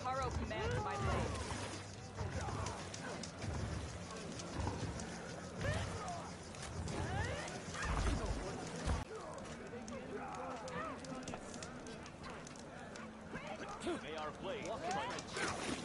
Taro commands my blade. May our blade strike achieve.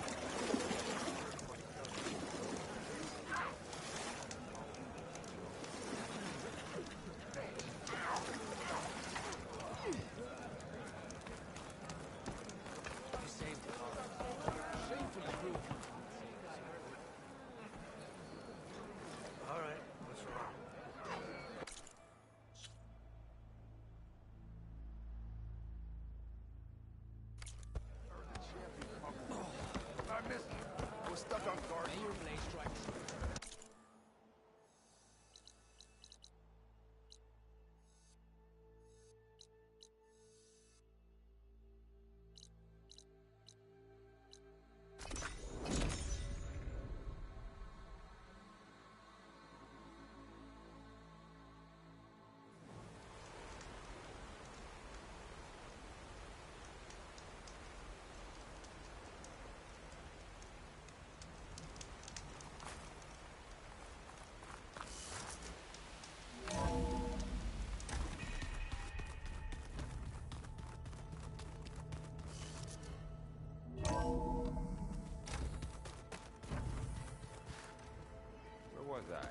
Where was I?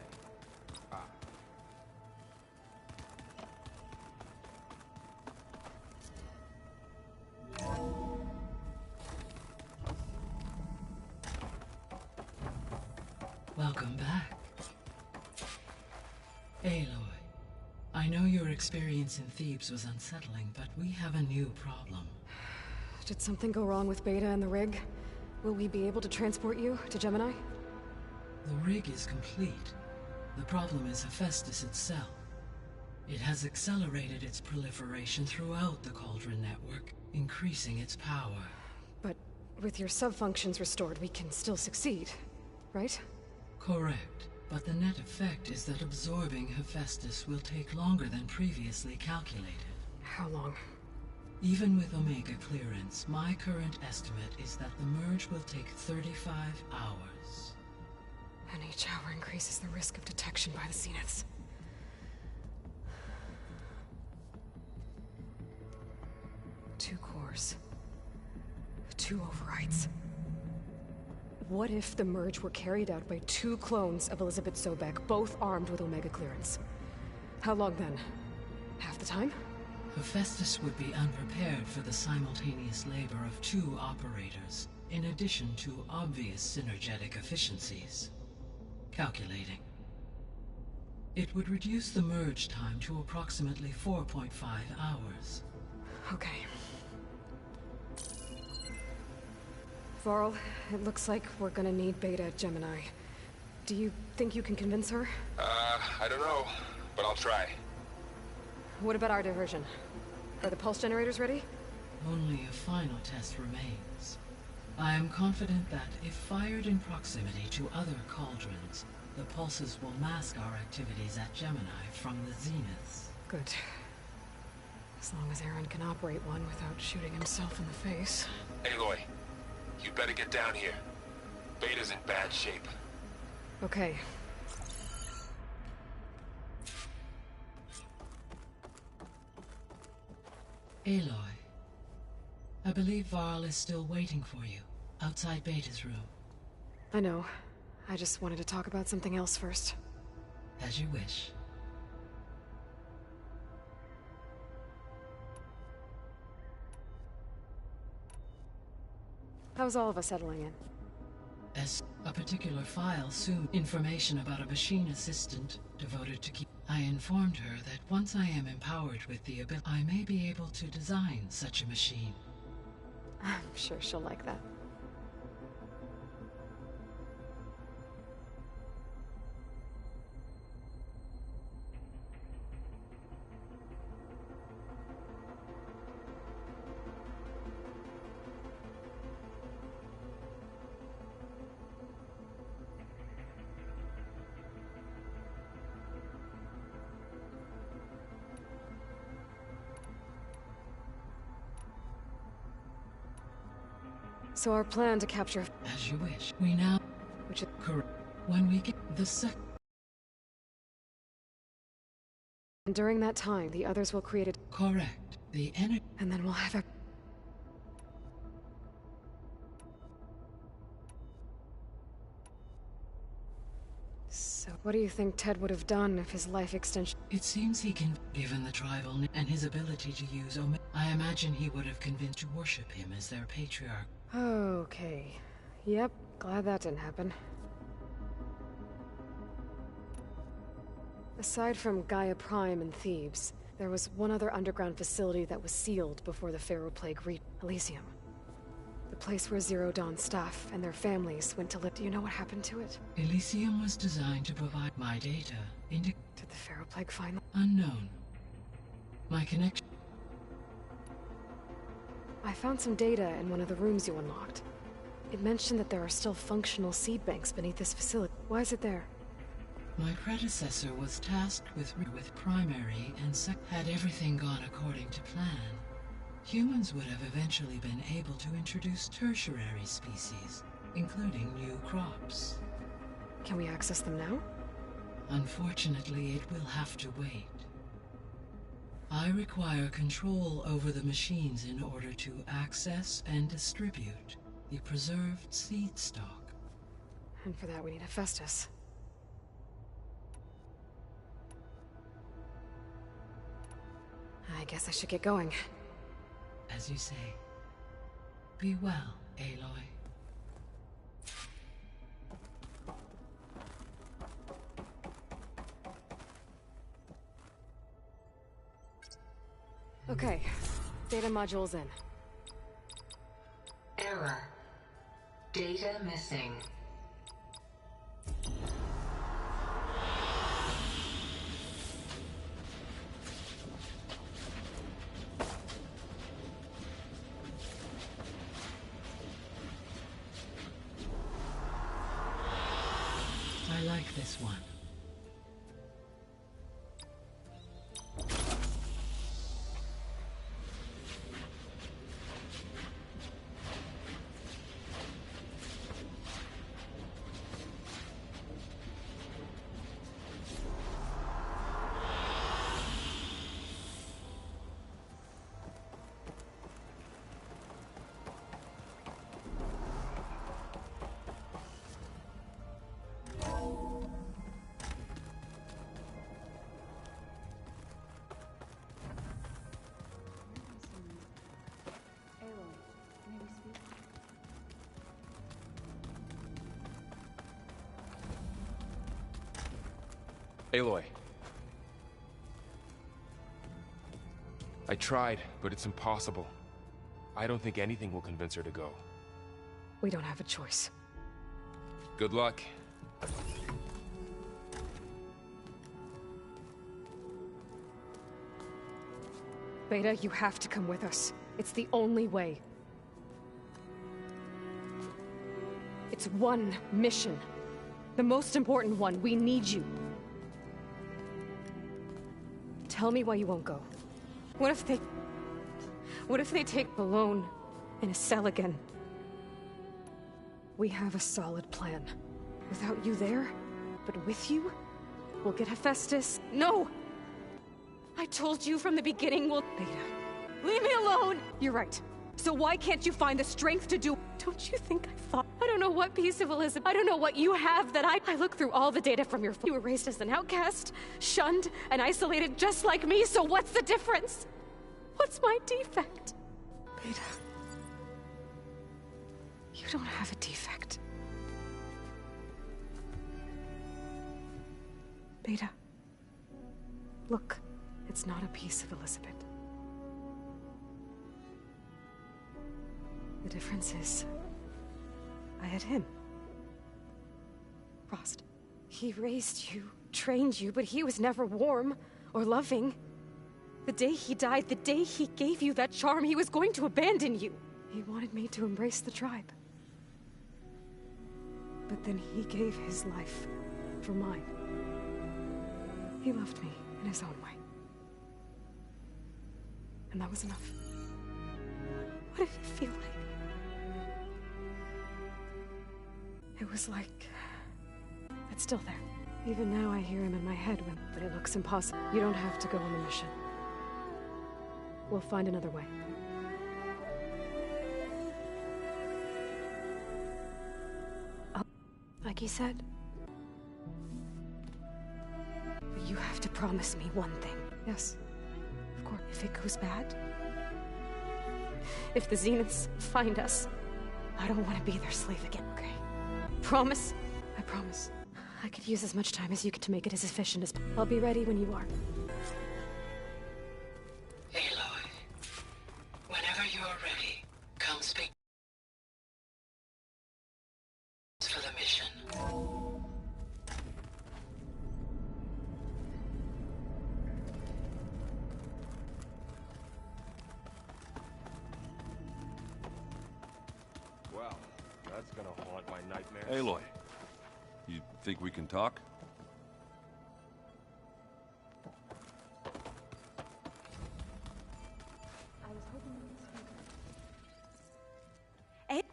Ah. Welcome back. Aloy, I know your experience in Thebes was unsettling, but we have a new problem. Did something go wrong with Beta and the rig? Will we be able to transport you to Gemini? The rig is complete. The problem is Hephaestus itself. It has accelerated its proliferation throughout the Cauldron network, increasing its power. But with your sub-functions restored, we can still succeed, right? Correct, but the net effect is that absorbing Hephaestus will take longer than previously calculated. How long? Even with Omega clearance, my current estimate is that the merge will take 35 hours. And each hour increases the risk of detection by the Zeniths. Two cores. Two overrides. What if the merge were carried out by two clones of Elizabeth Sobek, both armed with Omega clearance? How long then? Half the time? Hephaestus would be unprepared for the simultaneous labor of two operators, in addition to obvious synergetic efficiencies. Calculating. It would reduce the merge time to approximately 4.5 hours. Okay. Varl, it looks like we're gonna need Beta at Gemini. Do you think you can convince her? I don't know, but I'll try. What about our diversion? Are the pulse generators ready? Only a final test remains. I am confident that if fired in proximity to other cauldrons, the pulses will mask our activities at Gemini from the Zeniths. Good. As long as Aaron can operate one without shooting himself in the face. Aloy, you better get down here. Beta's in bad shape. Okay. Aloy, I believe Varl is still waiting for you, outside Beta's room. I know. I just wanted to talk about something else first. As you wish. How's all of us settling in? As a particular file soon, information about a machine assistant devoted to keep... I informed her that once I am empowered with the ability, I may be able to design such a machine. I'm sure she'll like that. So our plan to capture... As you wish. We now... Which is... Correct. When we get the And during that time, the others will create a... Correct. The energy... And then we'll have a... So, what do you think Ted would have done if his life extension... It seems he can... Given the tribal and his ability to use I imagine he would have convinced to worship him as their patriarch. Okay. Yep, glad that didn't happen. Aside from Gaia Prime and Thebes, there was one other underground facility that was sealed before the Pharaoh Plague reached Elysium. The place where Zero Dawn staff and their families went to live. Do you know what happened to it? Elysium was designed to provide my data. Did the Pharaoh Plague find them? Unknown. My connection... I found some data in one of the rooms you unlocked. It mentioned that there are still functional seed banks beneath this facility. Why is it there? My predecessor was tasked with primary and had everything gone according to plan. Humans would have eventually been able to introduce tertiary species, including new crops. Can we access them now? Unfortunately, it will have to wait. I require control over the machines in order to access and distribute the preserved seed stock. And for that we need Hephaestus. I guess I should get going. As you say. Be well, Aloy. Okay, data module's in. Error. Data missing. I like this one. Aloy. I tried, but it's impossible. I don't think anything will convince her to go. We don't have a choice. Good luck. Beta, you have to come with us. It's the only way. It's one mission. The most important one. We need you. Tell me why you won't go. What if they take alone in a cell again? We have a solid plan. Without you there, but with you, we'll get Hephaestus. No! I told you from the beginning we'll... Beta, leave me alone! You're right. So why can't you find the strength to do... Don't you think I thought... I don't know what piece of Elizabeth... I don't know what you have that I looked through all the data from your... You were raised as an outcast, shunned, and isolated just like me, so what's the difference? What's my defect? Beta... You don't have a defect. Beta. Look, it's not a piece of Elizabeth. The difference is, I had him. Frost. He raised you, trained you, but he was never warm or loving. The day he died, the day he gave you that charm, he was going to abandon you. He wanted me to embrace the tribe. But then he gave his life for mine. He loved me in his own way. And that was enough. What did it feel like? was like... it's still there. Even now I hear him in my head but it looks impossible. You don't have to go on the mission. We'll find another way. Oh, like he said. But you have to promise me one thing. Yes, of course. If it goes bad, if the Zeniths find us, I don't want to be their slave again, okay? Promise? I promise. I could use as much time as you could to make it as efficient as... I'll be ready when you are. Aloy, whenever you are ready, come speak for the mission. Well, that's gonna haunt my nightmares. Aloy, you think we can talk?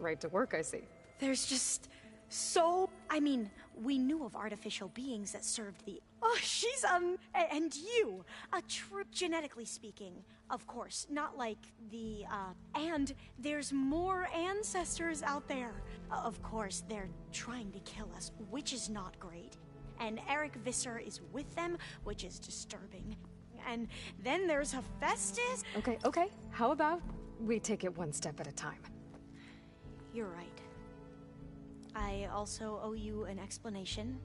Right to work, I see. There's just so... I mean, we knew of artificial beings that served the... Oh, she's, and you. A true... Genetically speaking, of course. Not like the, And there's more ancestors out there. Of course, they're trying to kill us, which is not great. And Eric Visser is with them, which is disturbing. And then there's Hephaestus. Okay. How about we take it one step at a time? You're right. I also owe you an explanation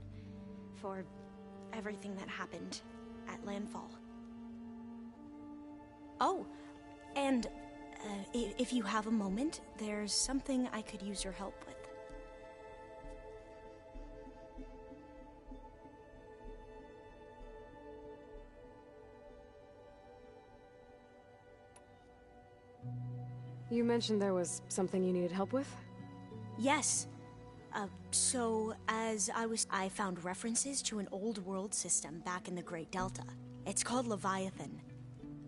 for everything that happened at landfall. Oh, and if you have a moment, there's something I could use your help with. You mentioned there was something you needed help with? Yes. I found references to an old world system back in the Great Delta. It's called Leviathan.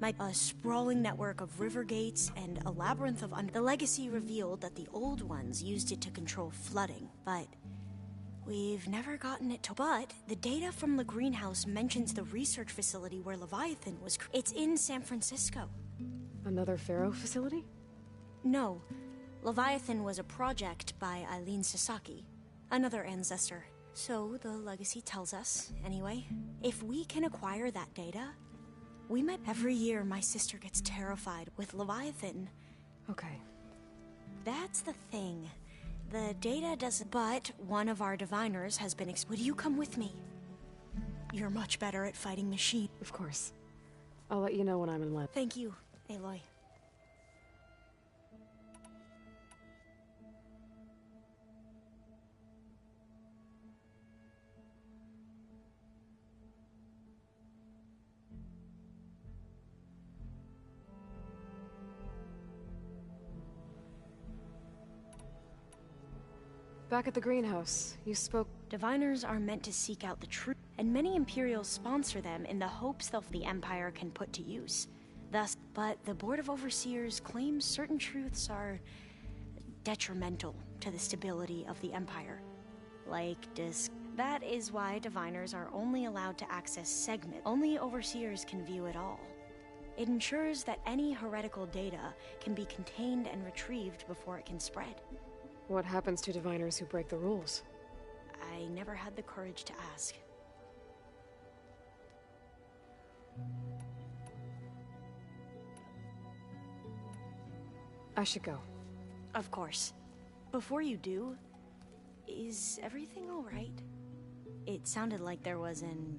A sprawling network of river gates and a labyrinth of the legacy revealed that the old ones used it to control flooding, but we've never gotten it to... But the data from the greenhouse mentions the research facility where Leviathan was... It's in San Francisco. Another Pharaoh facility? No. Leviathan was a project by Eileen Sasaki, another ancestor. So the legacy tells us, anyway, if we can acquire that data, we might... Every year my sister gets terrified with Leviathan. Okay. That's the thing. The data doesn't... But one of our diviners has been... Would you come with me? You're much better at fighting machines. Of course. I'll let you know when I'm in land. Thank you, Aloy. Back at the greenhouse, you spoke... Diviners are meant to seek out the truth, and many Imperials sponsor them in the hopes that the Empire can put to use. Thus, but the Board of Overseers claims certain truths are detrimental to the stability of the Empire. Like That is why Diviners are only allowed to access segments. Only Overseers can view it all. It ensures that any heretical data can be contained and retrieved before it can spread. What happens to diviners who break the rules? I never had the courage to ask. I should go. Of course. Before you do, is everything all right? It sounded like there was an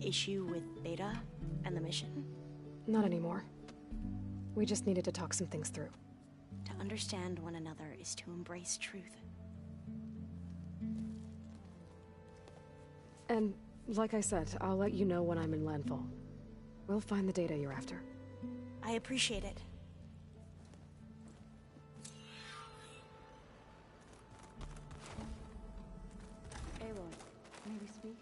issue with Beta and the mission. Not anymore. We just needed to talk some things through. To understand one another is to embrace truth. And, like I said, I'll let you know when I'm in landfall. We'll find the data you're after. I appreciate it. Aloy, may we speak?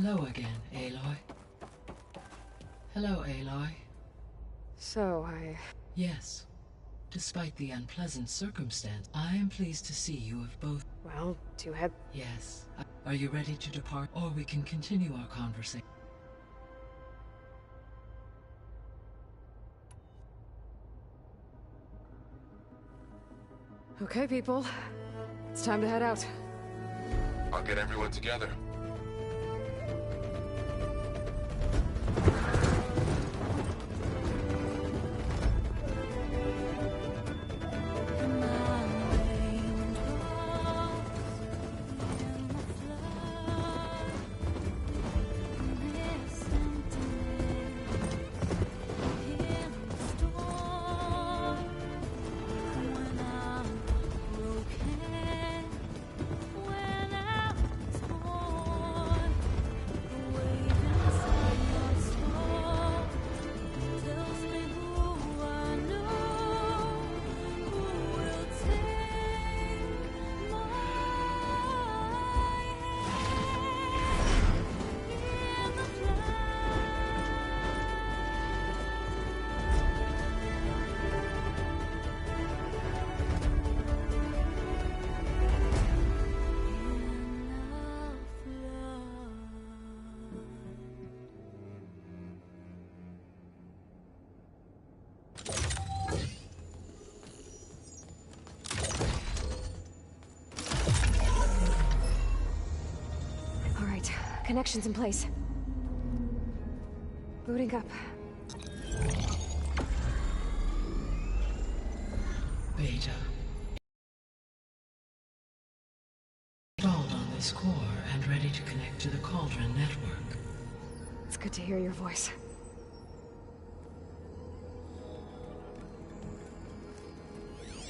Hello again, Aloy. Hello, Aloy. So, Yes. Despite the unpleasant circumstance, I am pleased to see you have both... well, two-head... Yes. Are you ready to depart, or we can continue our conversation? Okay, people. It's time to head out. I'll get everyone together. Connections in place. Booting up. Beta. Installed on this core and ready to connect to the Cauldron network. It's good to hear your voice.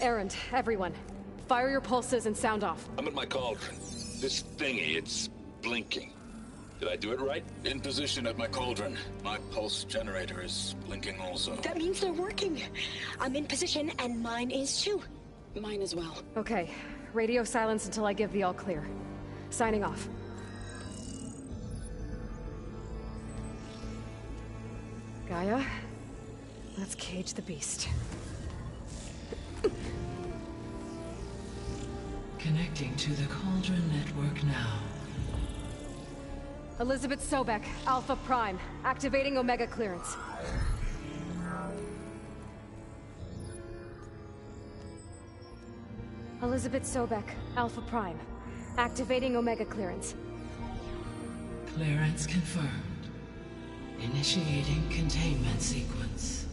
Errand, everyone. Fire your pulses and sound off. I'm at my cauldron. This thingy, it's blinking. Did I do it right? In position at my cauldron. My pulse generator is blinking also. That means they're working. I'm in position and mine is too. Mine as well. Okay. Radio silence until I give the all clear. Signing off. Gaia, let's cage the beast. Connecting to the Cauldron network now. Elizabeth Sobek, Alpha Prime, activating Omega clearance. Elizabeth Sobek, Alpha Prime, activating Omega clearance. Clearance confirmed. Initiating containment sequence.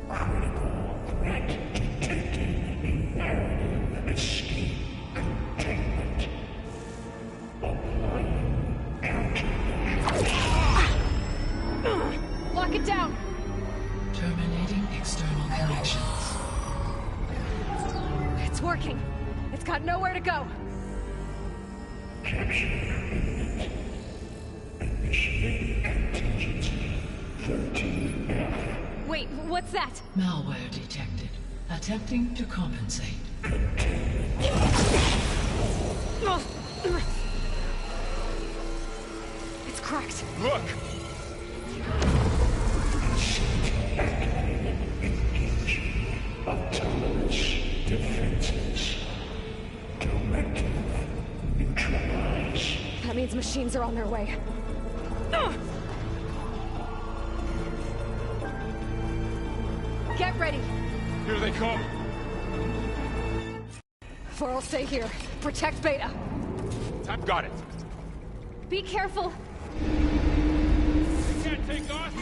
Critical threat detected. Imperative escape containment. Applying countermeasures. Lock it down! Terminating external connections. It's working. It's got nowhere to go. Capture imminent. Initiating contingency 13F. Wait, what's that? Malware detected. Attempting to compensate. It's cracked. Look! Engaging autonomous defenses. Directive neutralize. That means machines are on their way. Get ready. Here they come! For'll stay here. Protect Beta. I've got it! Be careful. You can't take us!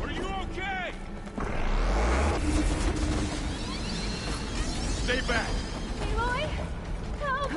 Are you okay? Stay back! Aloy? Help!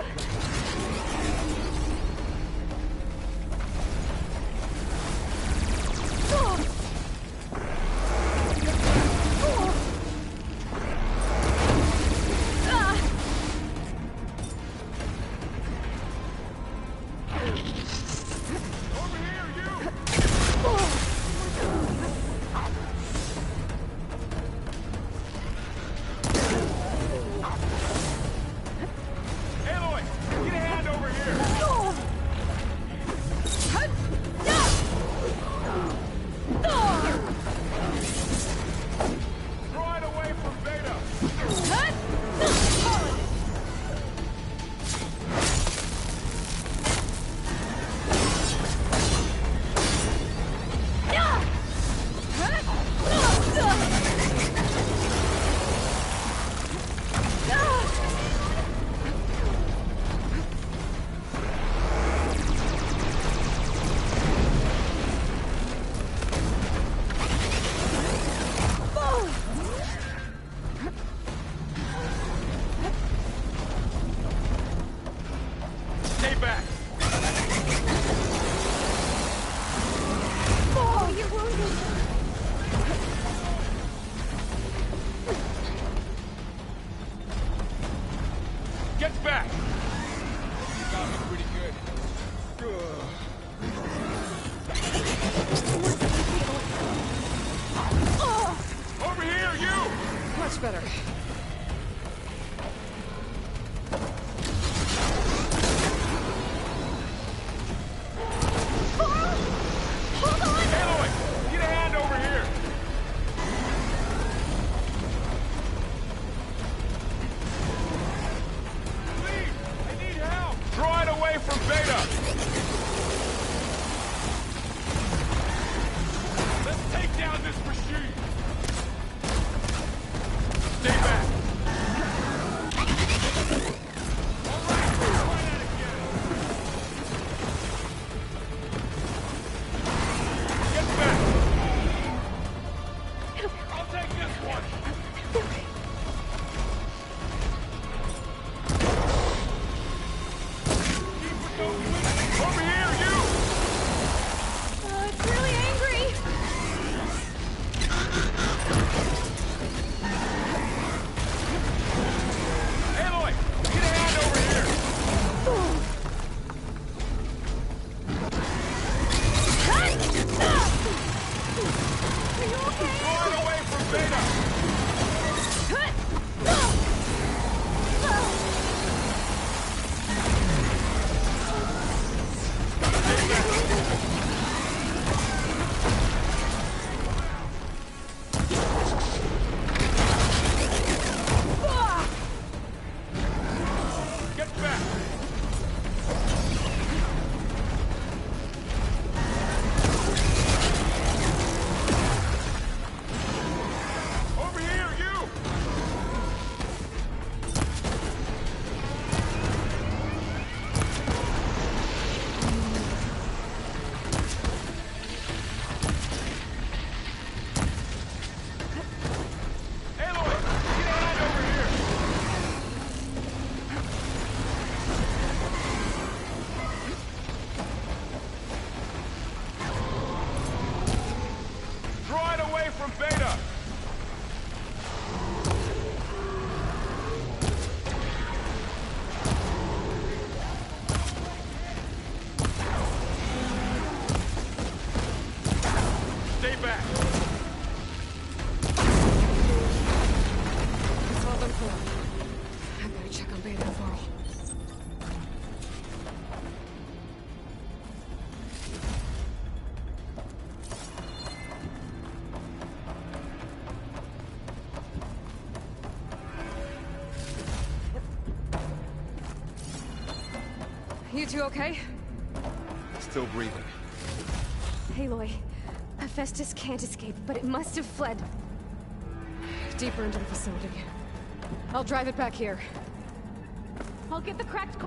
back! Oh, you're wounded! Get back! You got me pretty good. Over here, you! Much better. Aloy, get a hand over here! Please, I need help! Draw it away from Beta! Let's take down this machine! Stay back! All right, try that again! Get back! I'll take this one! Keep with those wings! Over here, you! It's really angry! Aloy, get a hand over here! Are you okay? Draw it away from Beta! Get back! Over here, you! Aloy, get a hand over here! Draw it away from Beta! Stay back! It's all done for. I better check on Beta and Varl. You two okay? Still breathing. Aloy, Hephaestus can't escape, but it must have fled. Deeper into the facility. I'll drive it back here. I'll get the cracked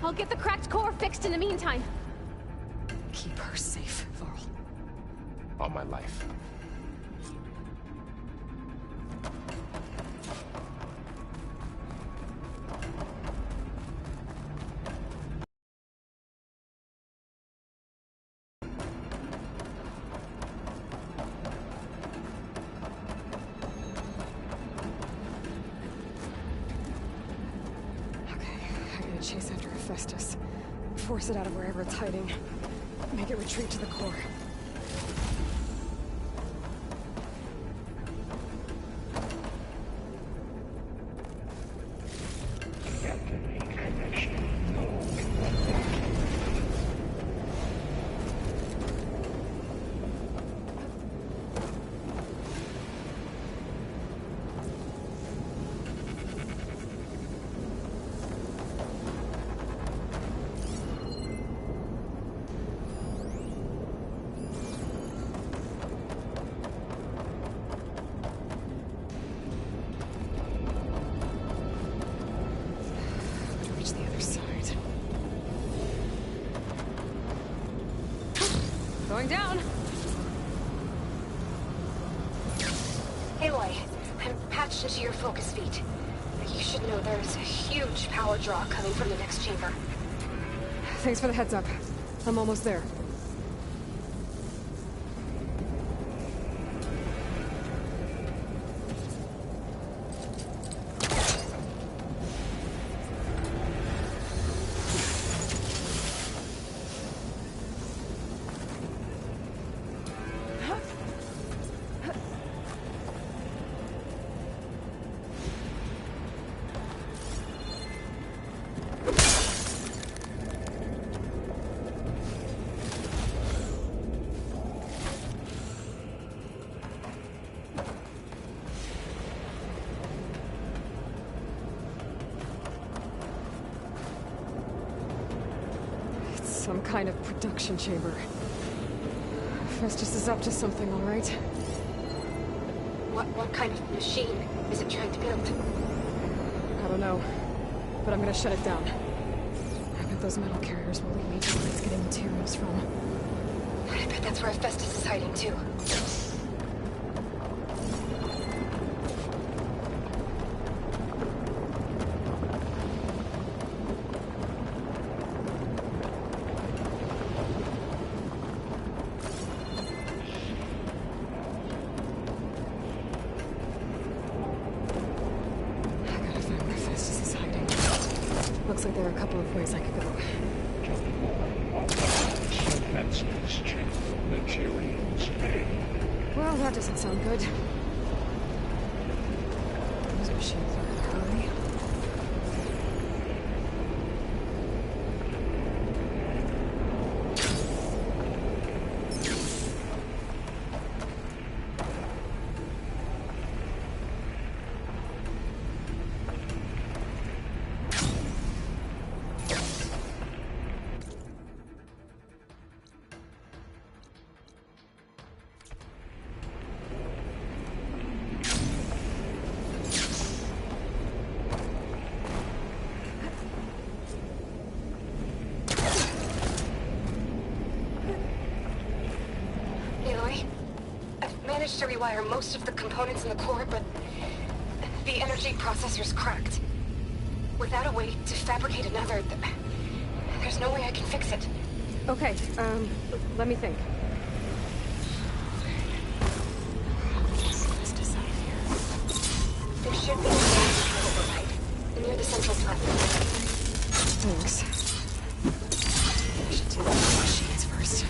I'll get the cracked core fixed in the meantime. Keep her safe, Varl. On my life. Chase after Hephaestus. Force it out of wherever it's hiding. Make it retreat to the core. Going down. Aloy, I'm patched into your focus feed. You should know there's a huge power draw coming from the next chamber. Thanks for the heads up. I'm almost there. Some kind of production chamber. Festus is up to something, all right? What kind of machine is it trying to build? I don't know, but I'm gonna shut it down. I bet those metal carriers will lead me to where it's getting materials from. I bet that's where Festus is hiding too. Looks like there are a couple of ways I could go. That's materials. Well, that doesn't sound good. Those machines are in a hurry. To rewire most of the components in the core, but the energy processor's cracked. Without a way to fabricate another, there's no way I can fix it. Okay, let me think. There should be a gas override near the central platform. Thanks. I should take the machines first.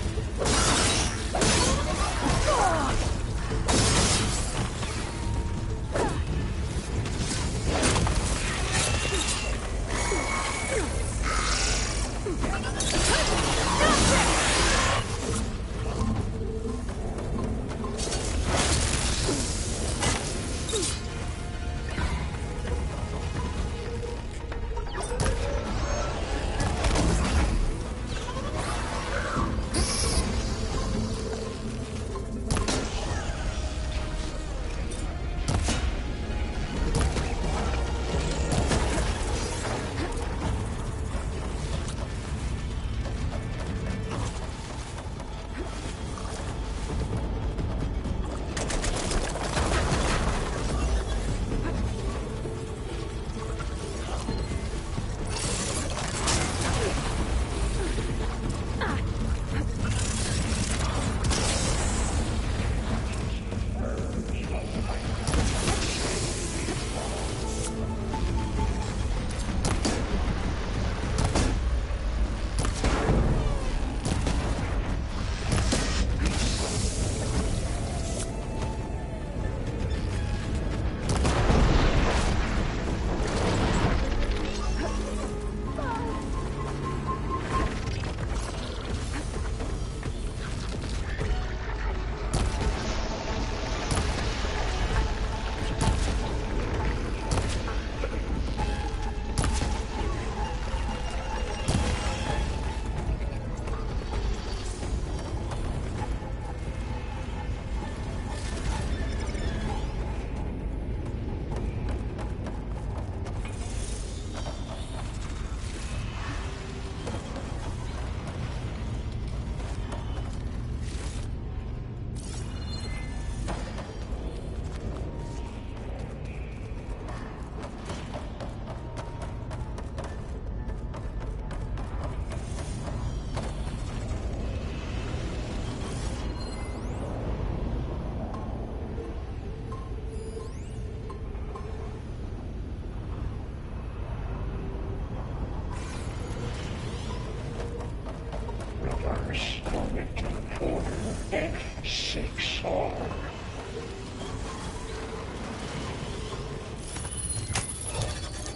F6R.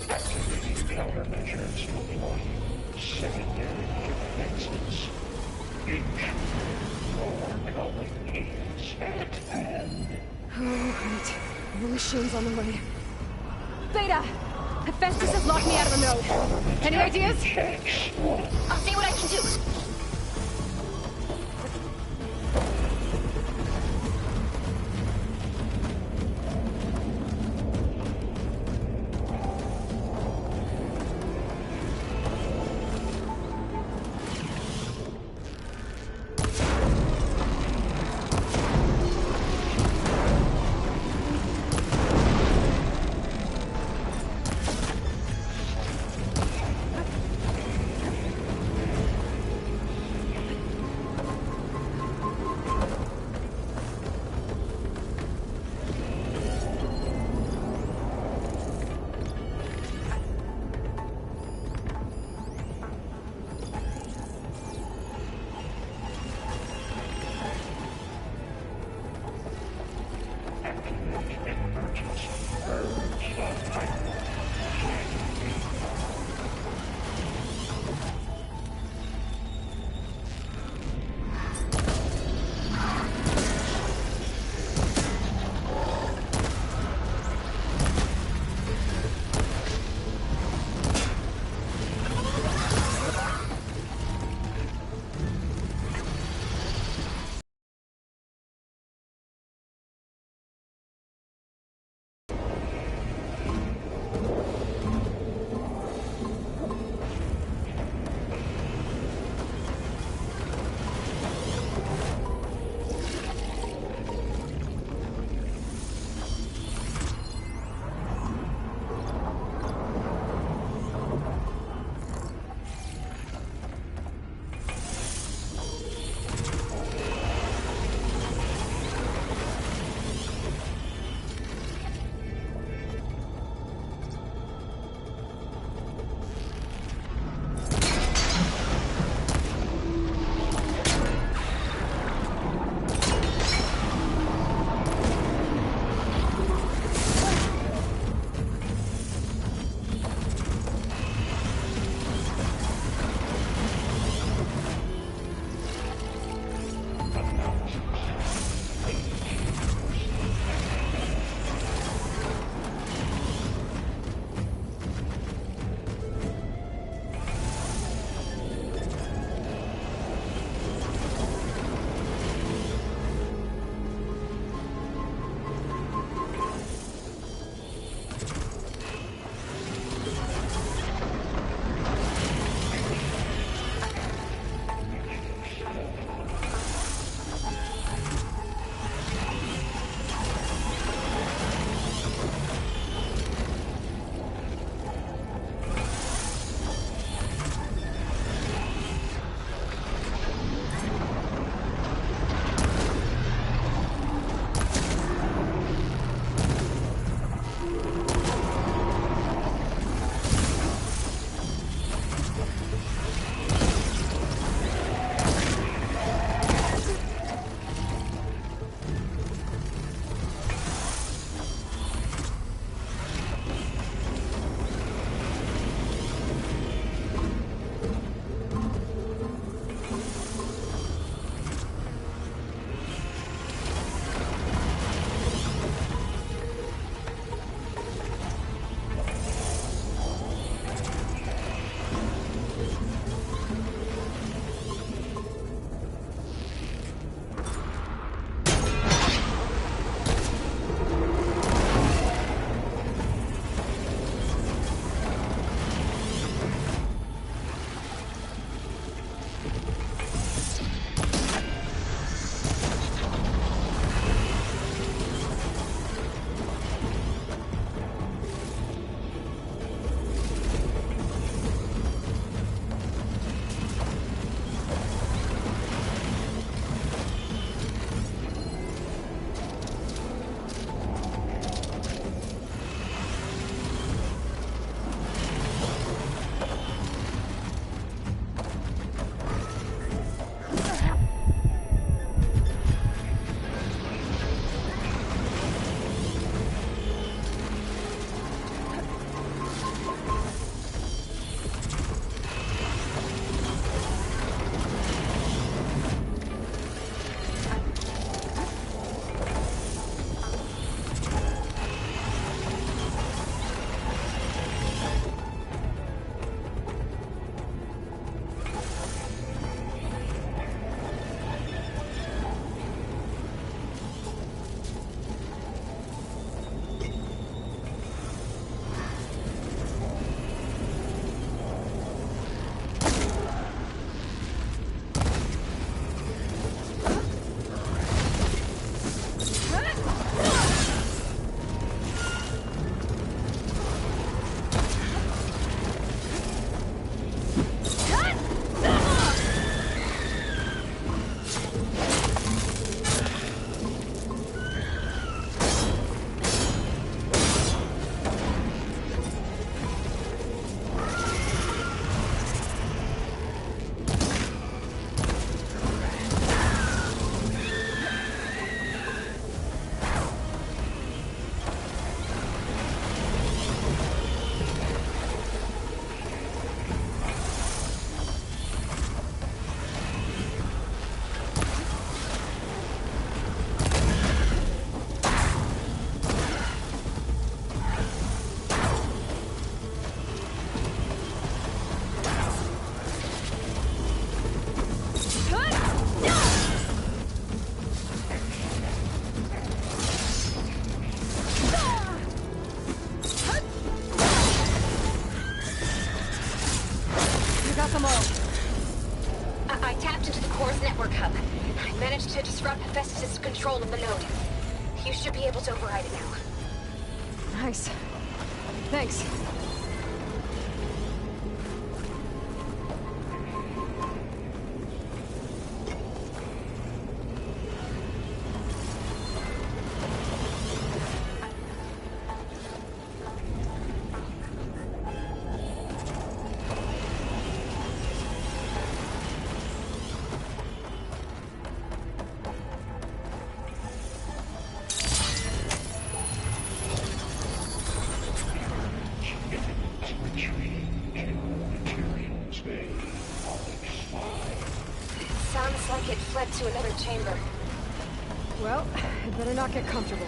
Activating countermeasures deploying secondary defenses. More colonies at hand. Oh, great. More machines on the way. Beta! Hephaestus has locked me out of the node. Any ideas? I'll see what I can do. I managed to disrupt Hephaestus' control of the node. You should be able to override it now. Nice. Thanks. Sounds like it fled to another chamber. Well, I'd better not get comfortable.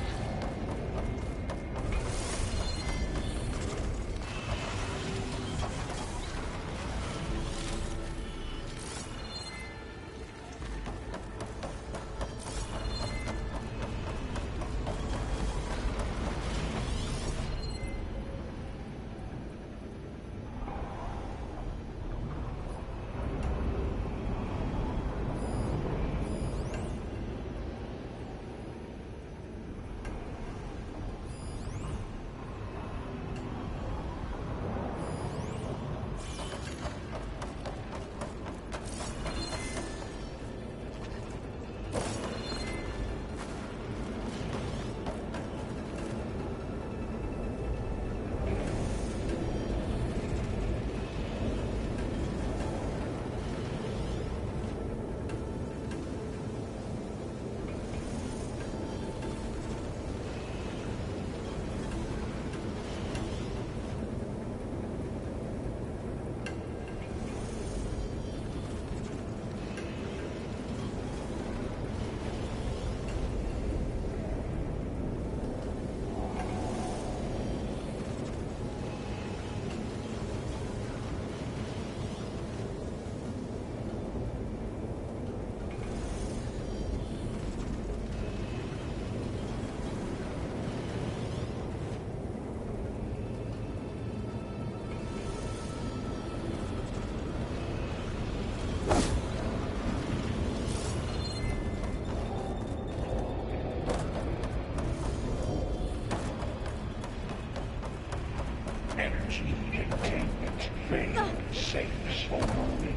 Energy containment failed. Safe for moment.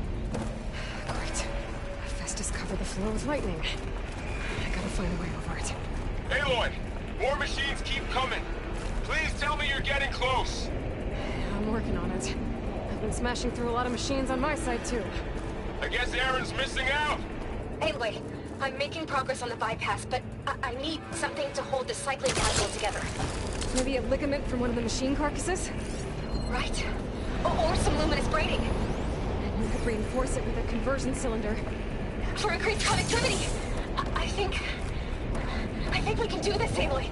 Great. Hephaestus covered the floor with lightning. I gotta find a way over it. Aloy! More machines keep coming! Please tell me you're getting close! I'm working on it. I've been smashing through a lot of machines on my side, too. I guess Aaron's missing out! Anyway, I'm making progress on the bypass, but I need something to hold the cycling capsule together. Maybe a ligament from one of the machine carcasses? Right. Or some luminous braiding. And we could reinforce it with a conversion cylinder. For increased connectivity! I think we can do this, Aloy.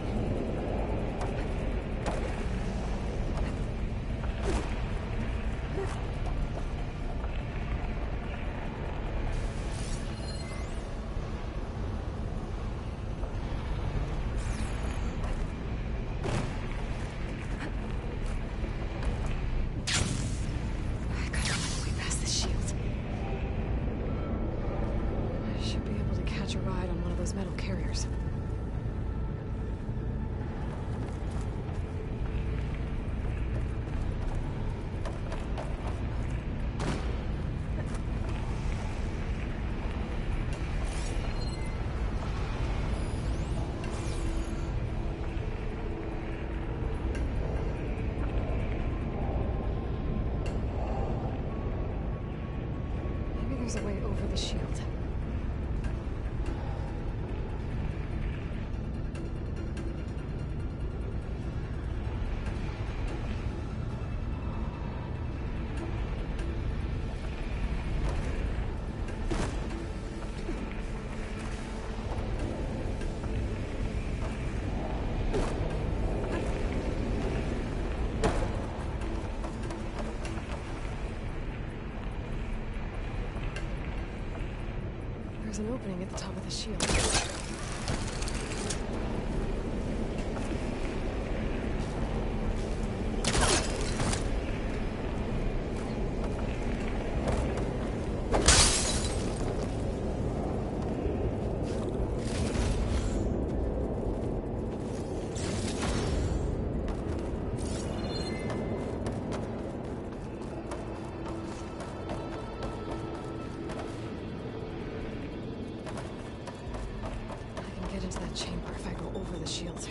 Metal carriers. Maybe there's a way over the shield. There's an opening at the top of the shield. is that chamber if I go over the shield?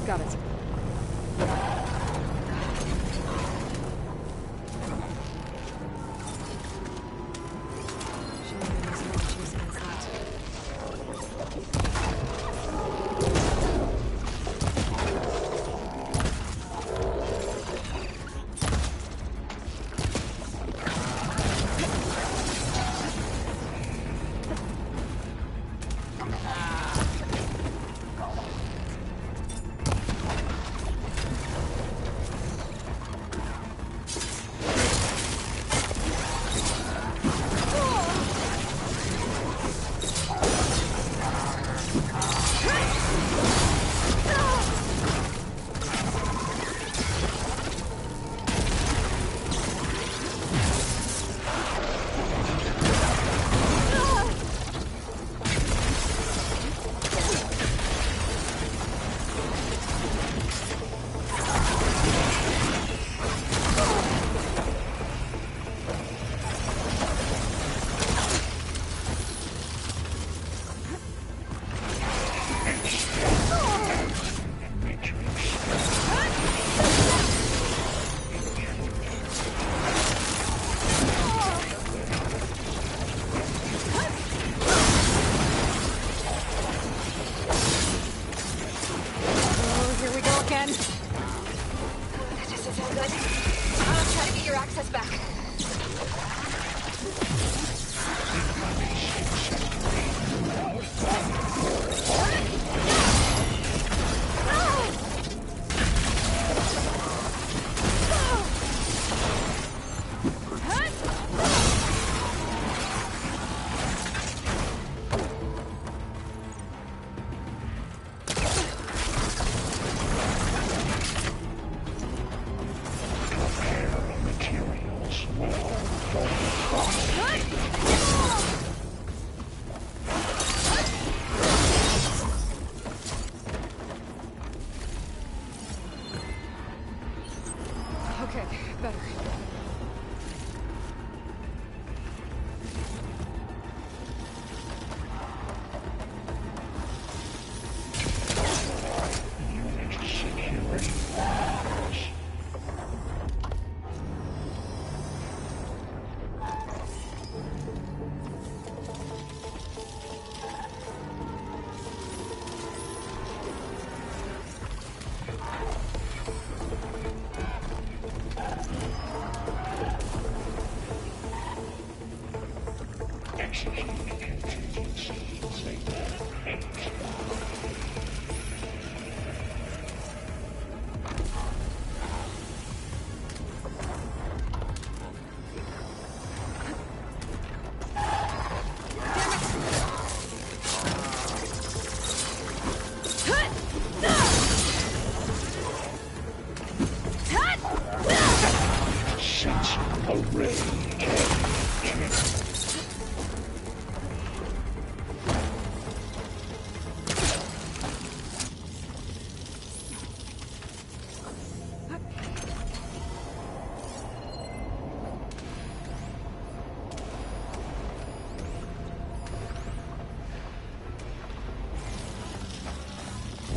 Got it.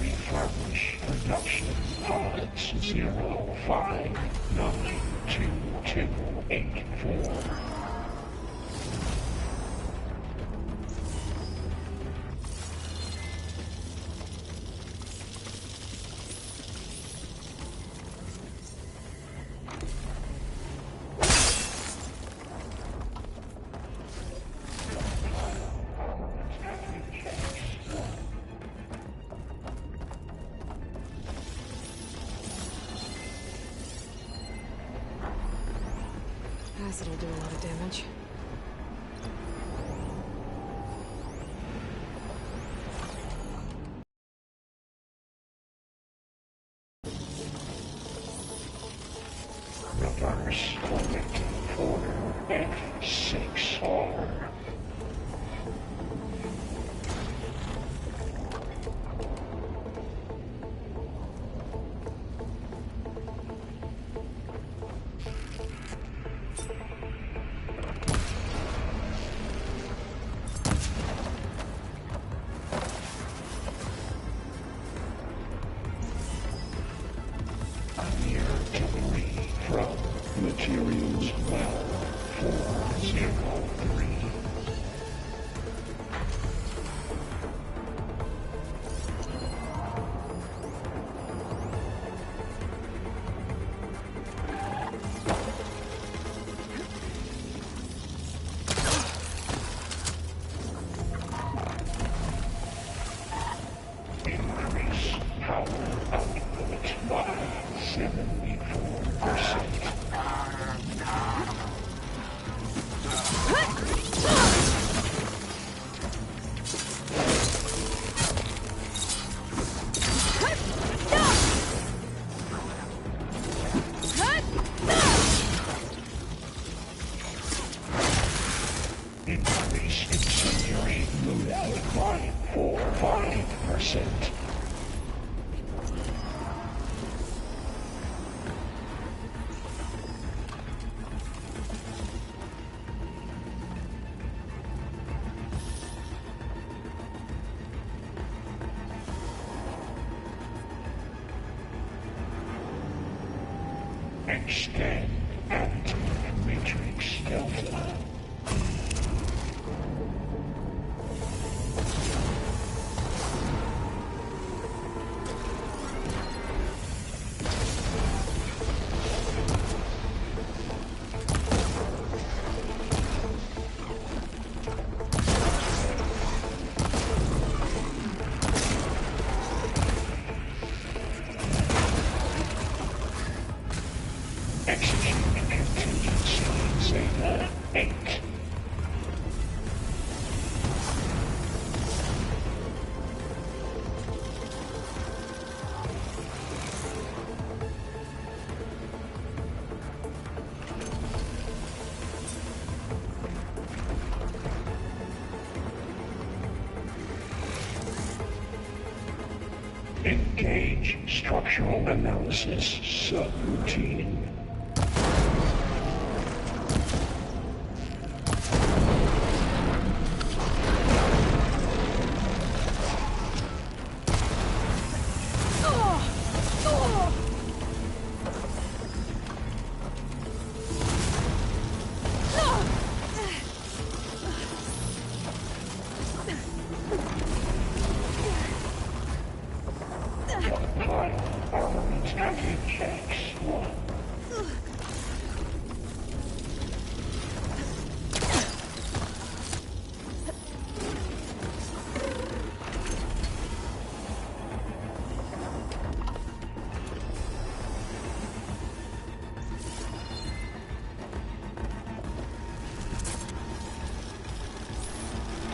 Refurbish production pods 05922284. Acid will do a lot of damage. Reverse collecting for F6R. Materials well 403. Increase power output by 74%. Increase incendiary loadout by 5%. Extend anti-matrix delta. Execute contingency Zeta 8. Engage structural analysis subroutine. Armament package X1.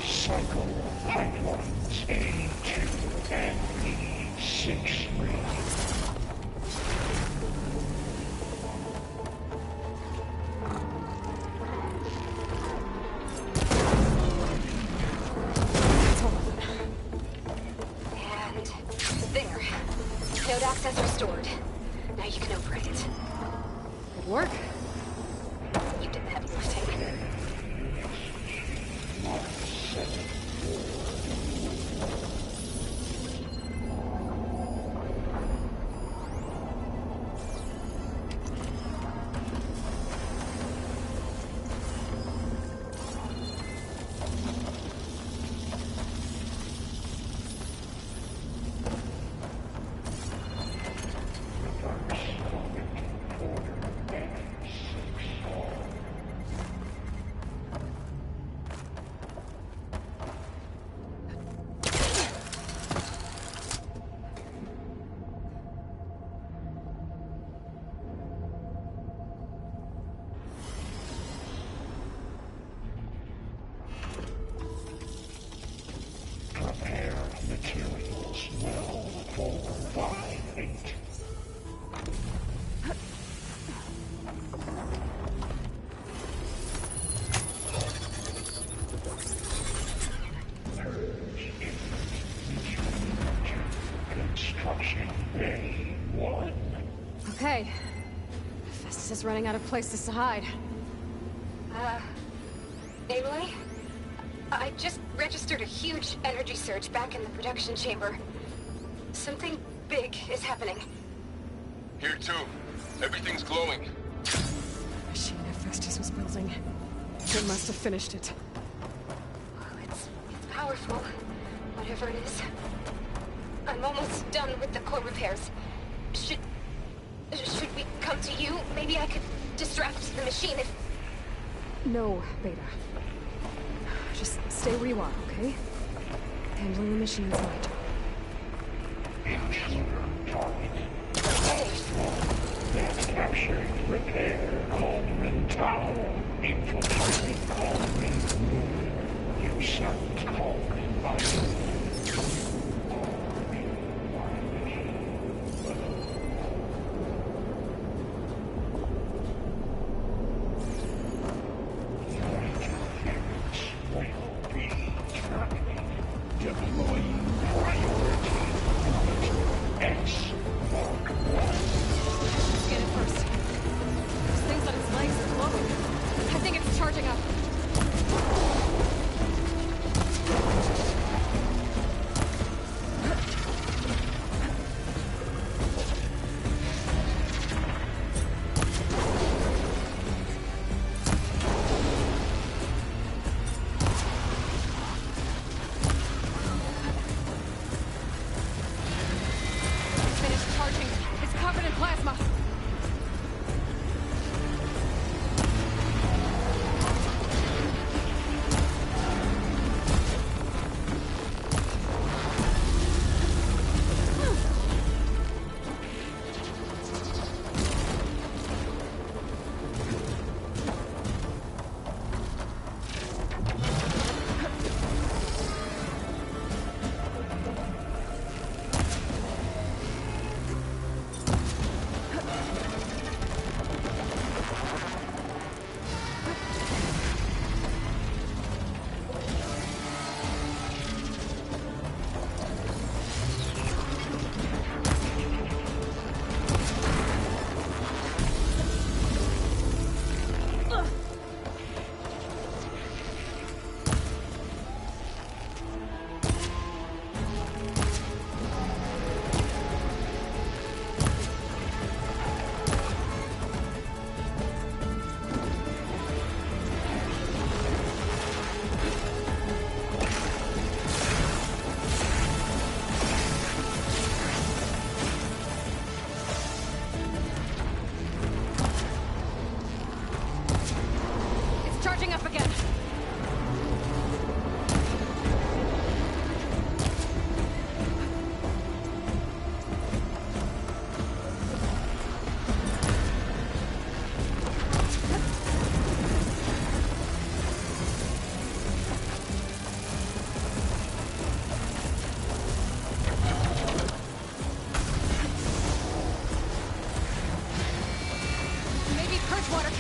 Cycle pipelines A2 and E63. access restored. Now you can operate it. Good work. You did the heavy lifting. Okay. Festus is running out of places to hide. Aloy? I just registered a huge energy surge back in the production chamber. Something big is happening. Here too. Everything's glowing. Machine Festus was building. It must have finished it. Well, it's powerful, whatever it is. I'm almost done with the core repairs. Should we come to you? Maybe I could distract the machine if... No, Beta. Just stay where you are, okay? Handling the machine's my job. Intruder target. Captured, repair, Cauldron Tower. Infiltrated Cauldron Moon. Usurped Cauldron Body.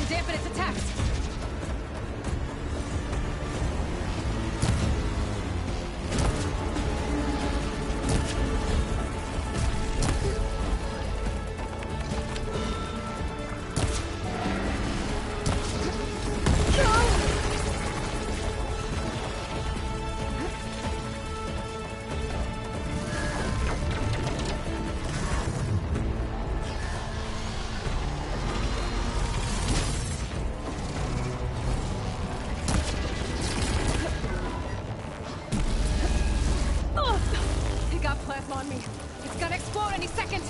Dampen its attacks. out any second!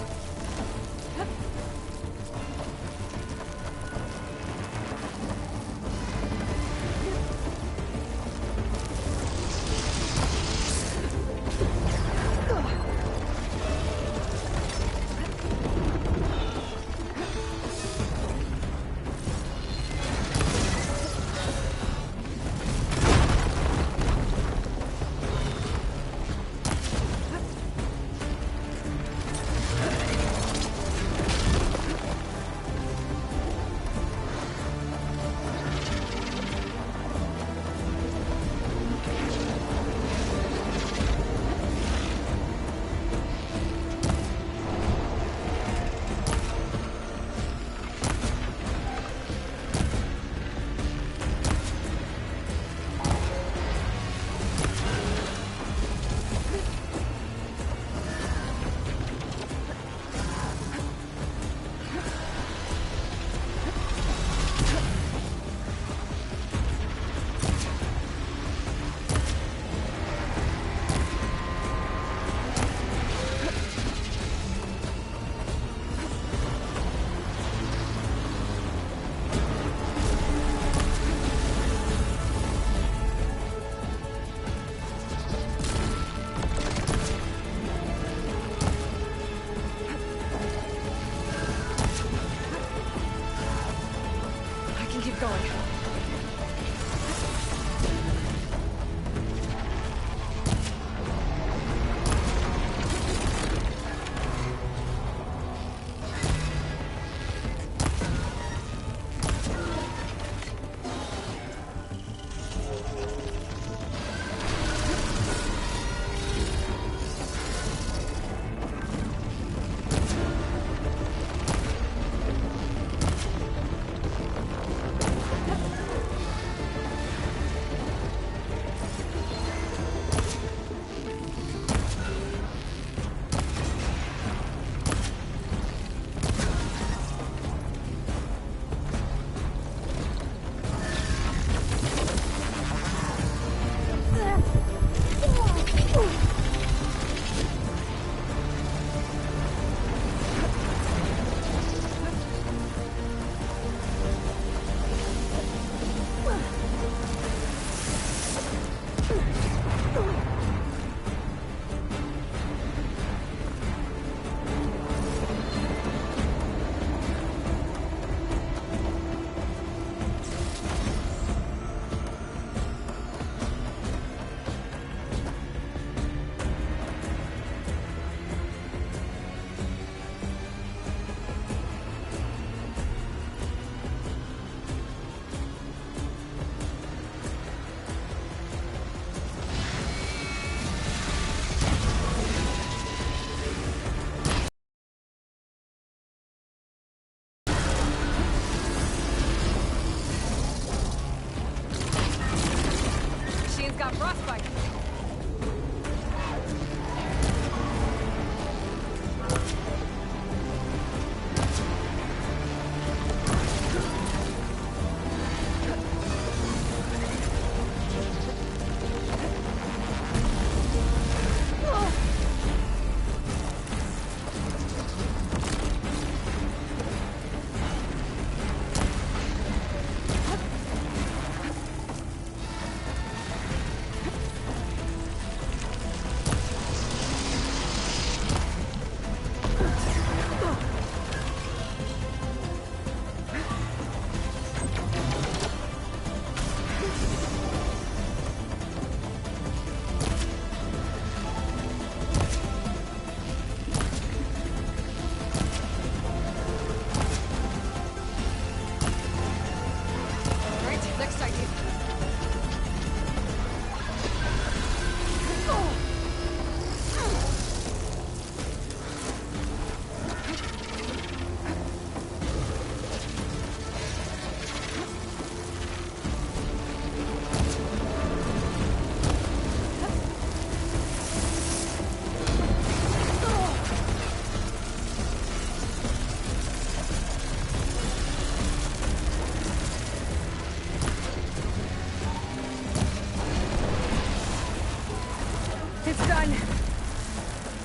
It's done!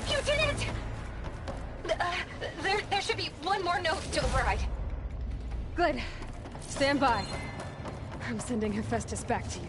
You did it! to override. Good. Stand by. I'm sending Hephaestus back to you.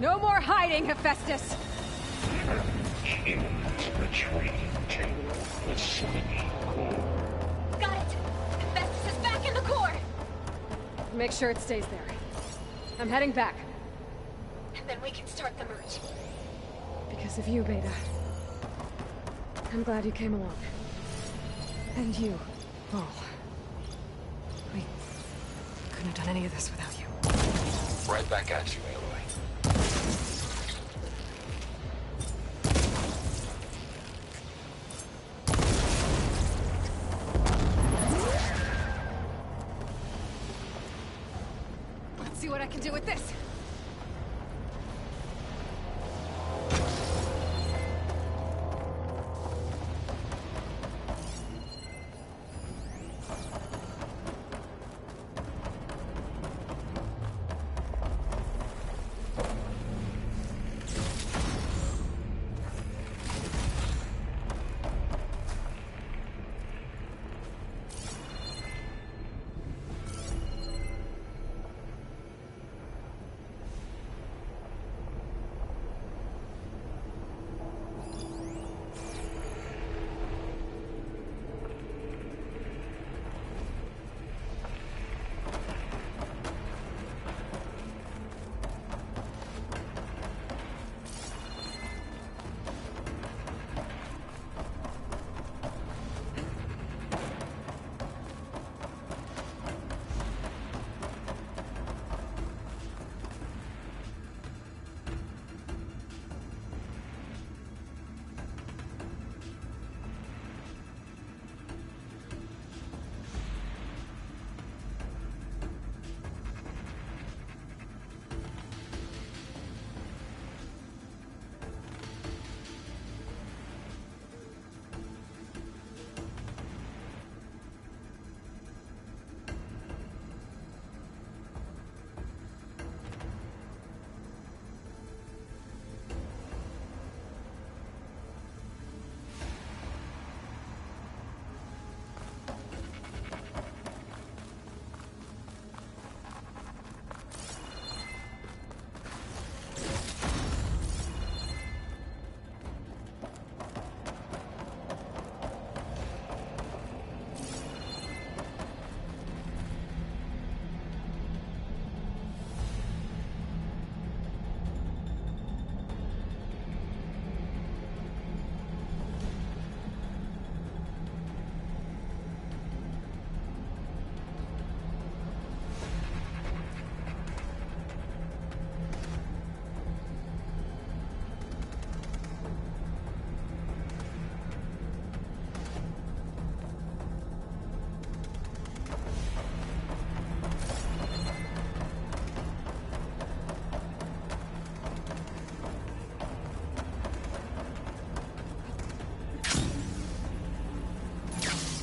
No more hiding, Hephaestus! Retreating to the city core. Got it! Hephaestus is back in the core! Make sure it stays there. I'm heading back. And then we can start the merge. Because of you, Beta. I'm glad you came along. And you, Paul. We couldn't have done any of this without you. Right back at you, Aloy. Let's see what I can do with this.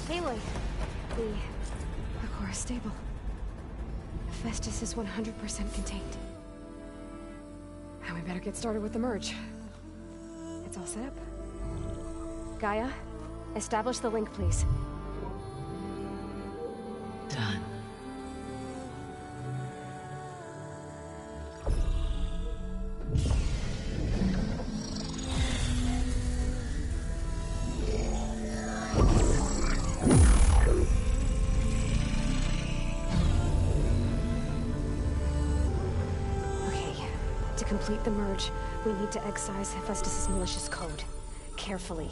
Aloy, the core is stable. Hephaestus is 100% contained. Now we better get started with the merge. It's all set up. Gaia, establish the link, please. Done. complete the merge, we need to excise Hephaestus' malicious code. Carefully.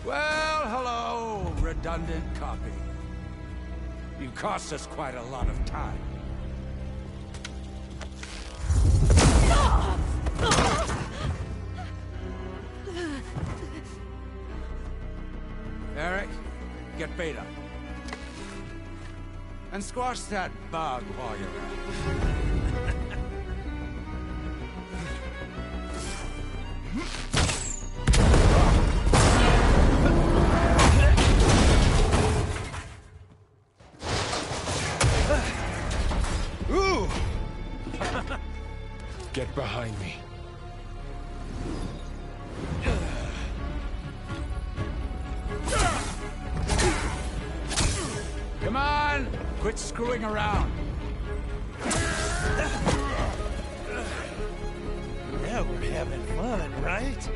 Well, hello, redundant copy. You cost us quite a lot of time. Eric, get Beta. And squash that bug while you're at it. Get behind me. Come on! Quit screwing around. Now we're having fun, right?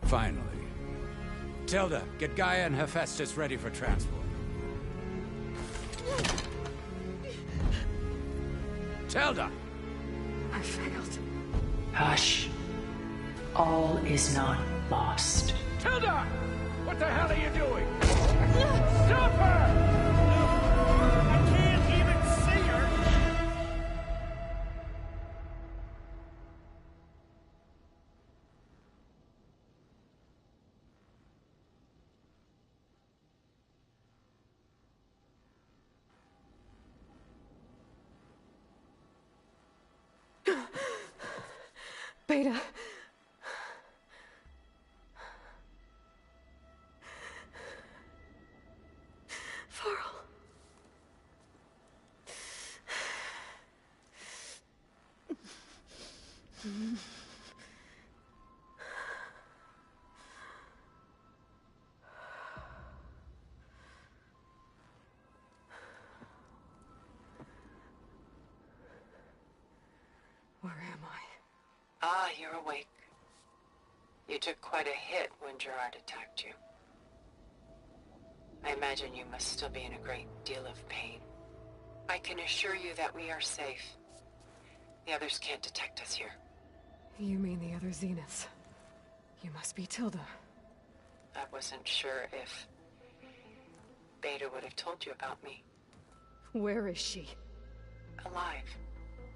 Finally. Tilda, get Gaia and Hephaestus ready for transport. Tilda! I failed. Hush. All is not lost. Tilda! What the hell are you doing? Stop her! I can't even see her! Beta. Varl. Where am I? Ah, you're awake. You took quite a hit when Gerard attacked you. I imagine you must still be in a great deal of pain. I can assure you that we are safe. The others can't detect us here. You mean the other Zeniths? You must be Tilda. I wasn't sure if Beta would have told you about me. Where is she? Alive.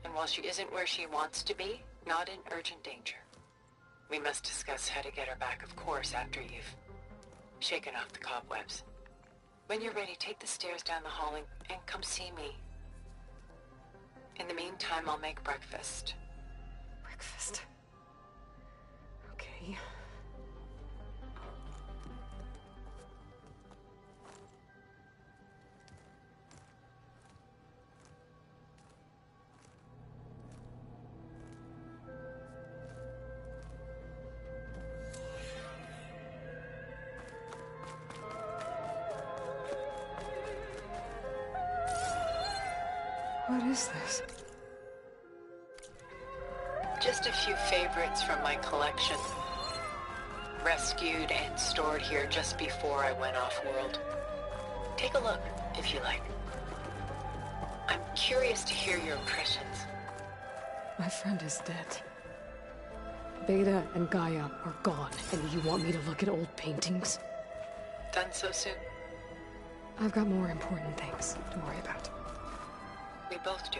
And while she isn't where she wants to be, not in urgent danger. We must discuss how to get her back, of course, after you've shaken off the cobwebs. When you're ready, take the stairs down the hall and come see me. In the meantime, I'll make breakfast. Breakfast. Okay. What is this? Just a few favorites from my collection. Rescued and stored here just before I went off-world. Take a look, if you like. I'm curious to hear your impressions. My friend is dead. Beta and Gaia are gone, and you want me to look at old paintings? Done so soon? I've got more important things to worry about. We both do.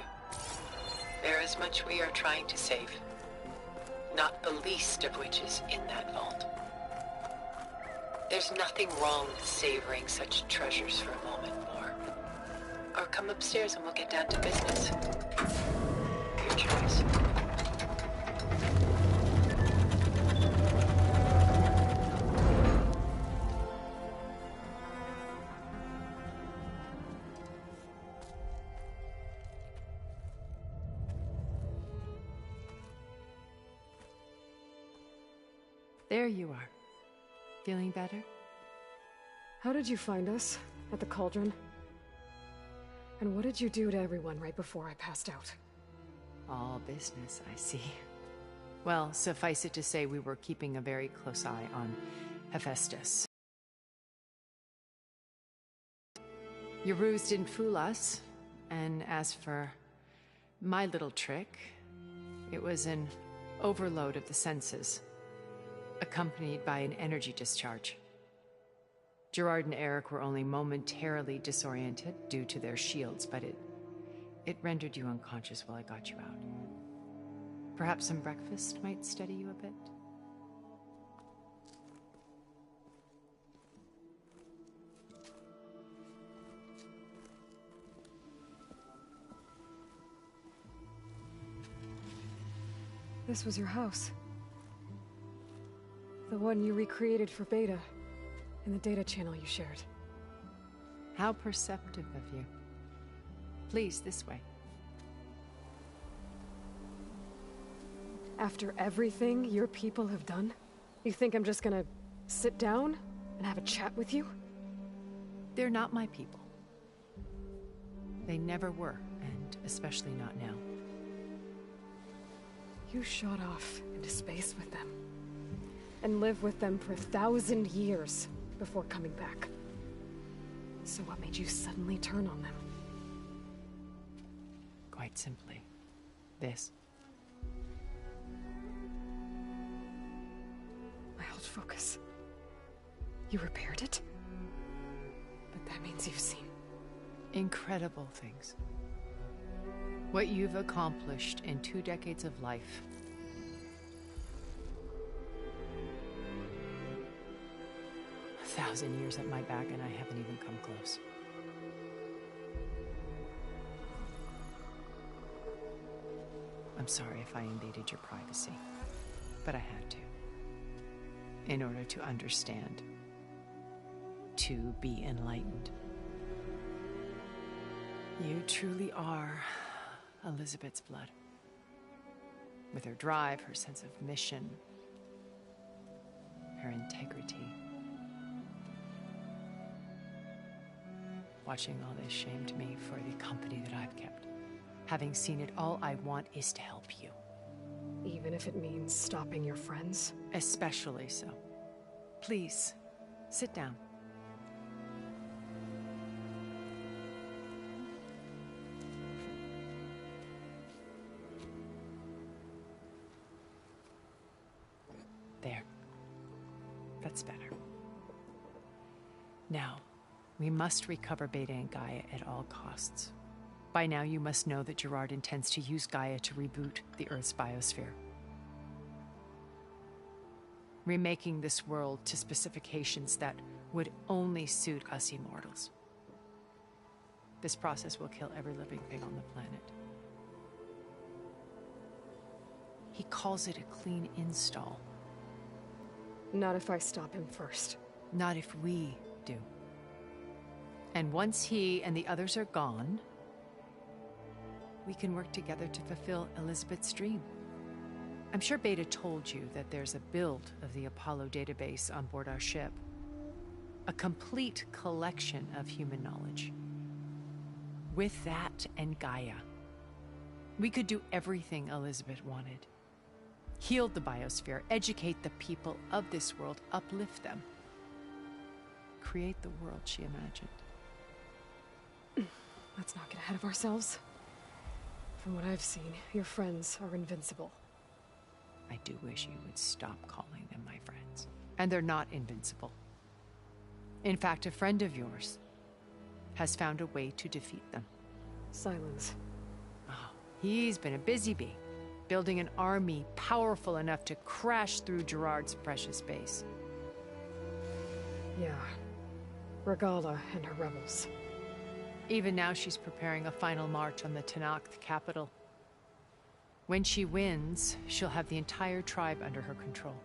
There is much we are trying to save. Not the least of which is in that vault. There's nothing wrong with savoring such treasures for a moment more. Or come upstairs and we'll get down to business. Your choice. There you are. Feeling better? How did you find us? At the cauldron? And what did you do to everyone right before I passed out? All business, I see. Well, suffice it to say we were keeping a very close eye on Hephaestus. Your ruse didn't fool us, and as for my little trick, it was an overload of the senses, accompanied by an energy discharge. Gerard and Eric were only momentarily disoriented due to their shields, but it rendered you unconscious while I got you out. Perhaps some breakfast might steady you a bit? This was your house. The one you recreated for Beta, in the data channel you shared. How perceptive of you. Please, this way. After everything your people have done, you think I'm just gonna sit down and have a chat with you? They're not my people. They never were, and especially not now. You shot off into space with them, and lived with them for 1,000 years before coming back. So what made you suddenly turn on them? Quite simply, this. My old focus. You repaired it? But that means you've seen... incredible things. What you've accomplished in 2 decades of life. A 1,000 years at my back and I haven't even come close. I'm sorry if I invaded your privacy, but I had to. In order to understand. To be enlightened. You truly are Elizabeth's blood. With her drive, her sense of mission, her integrity. Watching all this shamed me for the company that I've kept. Having seen it, all I want is to help you. Even if it means stopping your friends? Especially so. Please, sit down. There. That's better. Now, we must recover Beta and Gaia at all costs. By now, you must know that Gerard intends to use Gaia to reboot the Earth's biosphere. Remaking this world to specifications that would only suit us immortals. This process will kill every living thing on the planet. He calls it a clean install. Not if I stop him first. Not if we do. And once he and the others are gone, we can work together to fulfill Elizabeth's dream. I'm sure Beta told you that there's a build of the Apollo database on board our ship. A complete collection of human knowledge. With that and Gaia, We could do everything Elizabeth wanted. Heal the biosphere, educate the people of this world, uplift them. Create the world she imagined. Let's not get ahead of ourselves. From what I've seen, your friends are invincible. I do wish you would stop calling them my friends. And they're not invincible. In fact, a friend of yours has found a way to defeat them. Silence. Oh, he's been a busy bee, building an army powerful enough to crash through Gerard's precious base. Yeah. Regala and her rebels. Even now she's preparing a final march on the Tenakth capital. When she wins, she'll have the entire tribe under her control.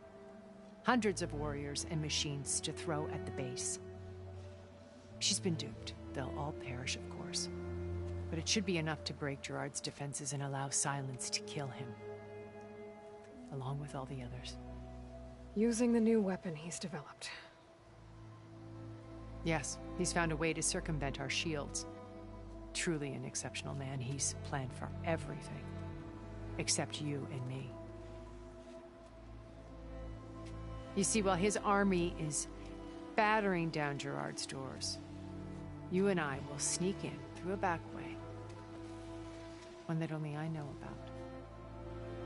Hundreds of warriors and machines to throw at the base. She's been duped. They'll all perish, of course. But it should be enough to break Gerard's defenses and allow Silence to kill him. Along with all the others. Using the new weapon he's developed. Yes, he's found a way to circumvent our shields. Truly an exceptional man. He's planned for everything. Except you and me. You see, while his army is battering down Gerard's doors, you and I will sneak in through a back way. One that only I know about.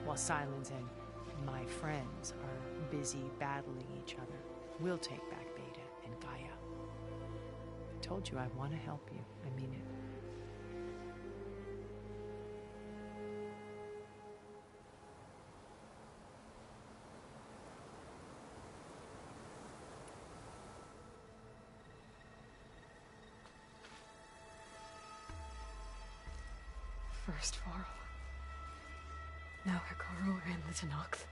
While Silence and my friends are busy battling each other, we'll take back Beta and Gaia. I told you I want to help you. I mean it. First Varl. Now Hikaru and the Tenakth.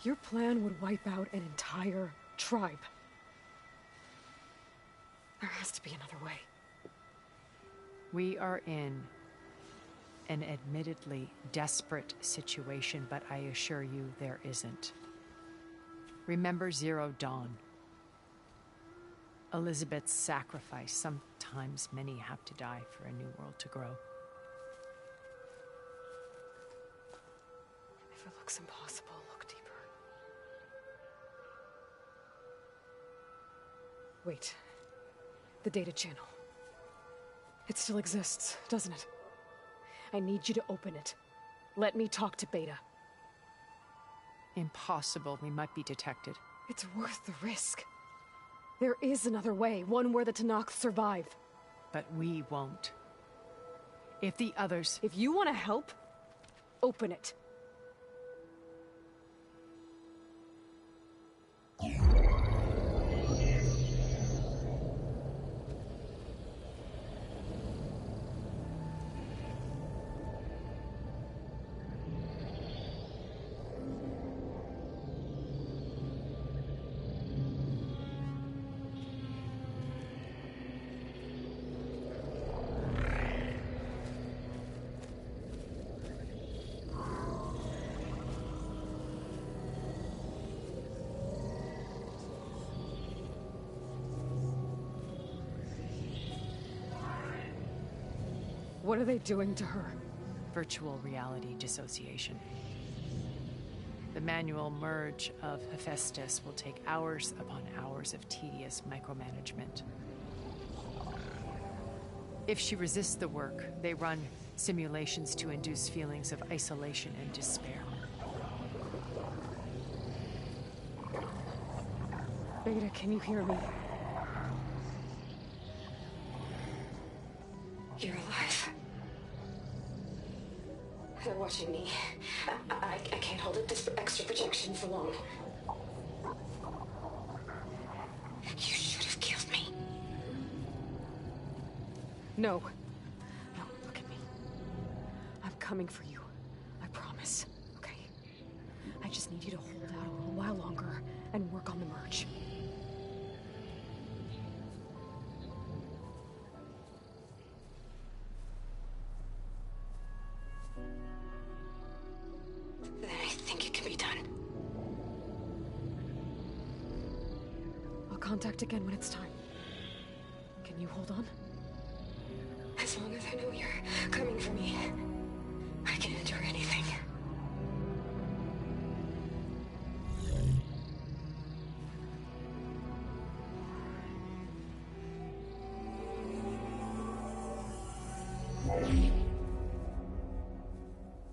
Your plan would wipe out an entire tribe. There has to be another way. We are in an admittedly desperate situation, but I assure you there isn't. Remember Zero Dawn. Elizabeth's sacrifice. Sometimes many have to die for a new world to grow. If it looks impossible, look deeper. Wait. The data channel. It still exists, doesn't it? I need you to open it. Let me talk to Beta. Impossible. We might be detected. It's worth the risk. There is another way, one where the Tenakth survive. But we won't. If the others... If you want to help, open it. What are they doing to her? Virtual reality dissociation. The manual merge of Hephaestus will take hours upon hours of tedious micromanagement. If she resists the work, they run simulations to induce feelings of isolation and despair. Beta, can you hear me? You're alive. They're watching me. I can't hold up this extra projection for long. You should have killed me. No. No, look at me. I'm coming for you. I promise. Okay? I just need you to hold out a little while longer and work on the merge. Contact again when it's time. Can you hold on? As As long as I know you're coming for me, I can endure anything.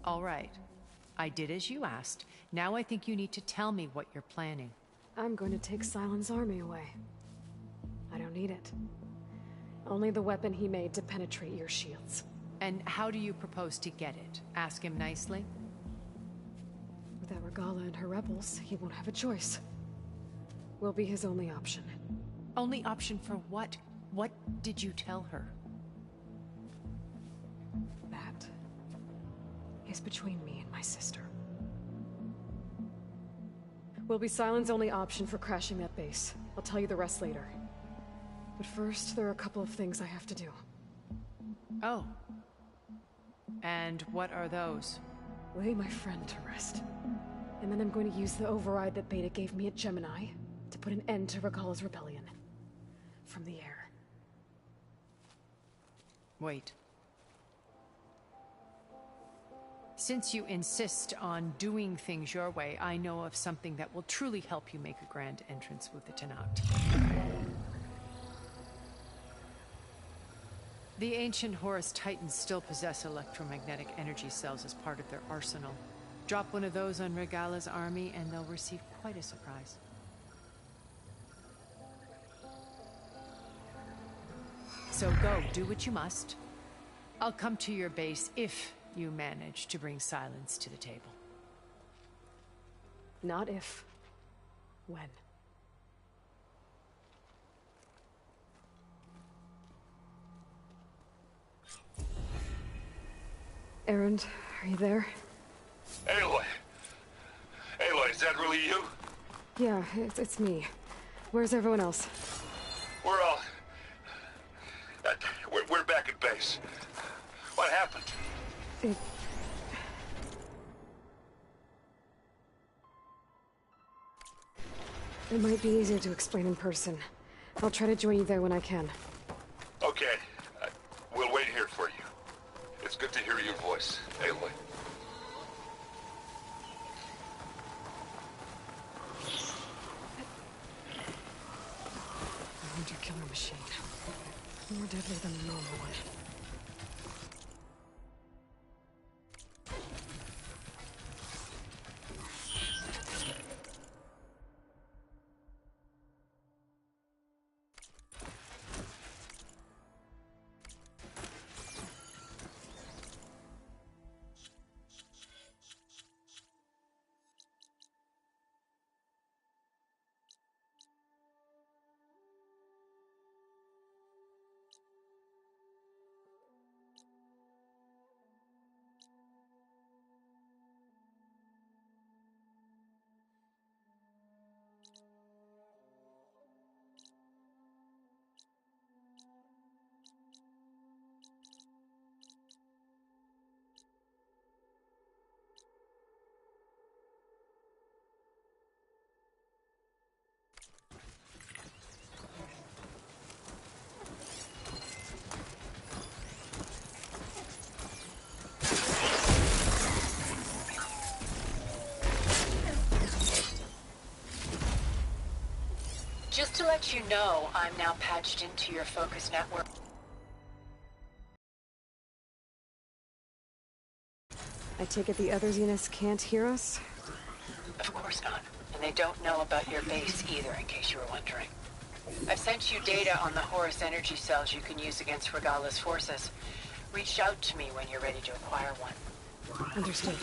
All right. I did as you asked. Now I think you need to tell me what you're planning. I'm going to take Sylens' army away. I don't need it. Only the weapon he made to penetrate your shields. And how do you propose to get it? Ask him nicely? Without Regala and her rebels, he won't have a choice. We'll be his only option. Only option for what? What did you tell her? That is between me and my sister. Will be Sylens' only option for crashing that base. I'll tell you the rest later. But first, there are a couple of things I have to do. Oh. And what are those? Lay my friend to rest. And then I'm going to use the override that Beta gave me at Gemini to put an end to Regala's rebellion. From the air. Wait. Since you insist on doing things your way, I know of something that will truly help you make a grand entrance with the Tenat. The ancient Horus Titans still possess electromagnetic energy cells as part of their arsenal. Drop one of those on Regala's army and they'll receive quite a surprise. So go, do what you must. I'll come to your base if you manage to bring Sylens to the table. Not if. When. Erend, are you there? Aloy! Aloy, is that really you? Yeah, it's me. Where's everyone else? We're all... we're back at base. What happened? It might be easier to explain in person. I'll try to join you there when I can. Okay. We'll wait here for you. It's good to hear your voice, Aloy. A winter killer machine. More deadly than the normal one. Just to let you know, I'm now patched into your focus network. I take it the other Xenists can't hear us? Of course not. And they don't know about your base either, in case you were wondering. I've sent you data on the Horus energy cells you can use against Regala's forces. Reach out to me when you're ready to acquire one. Understood.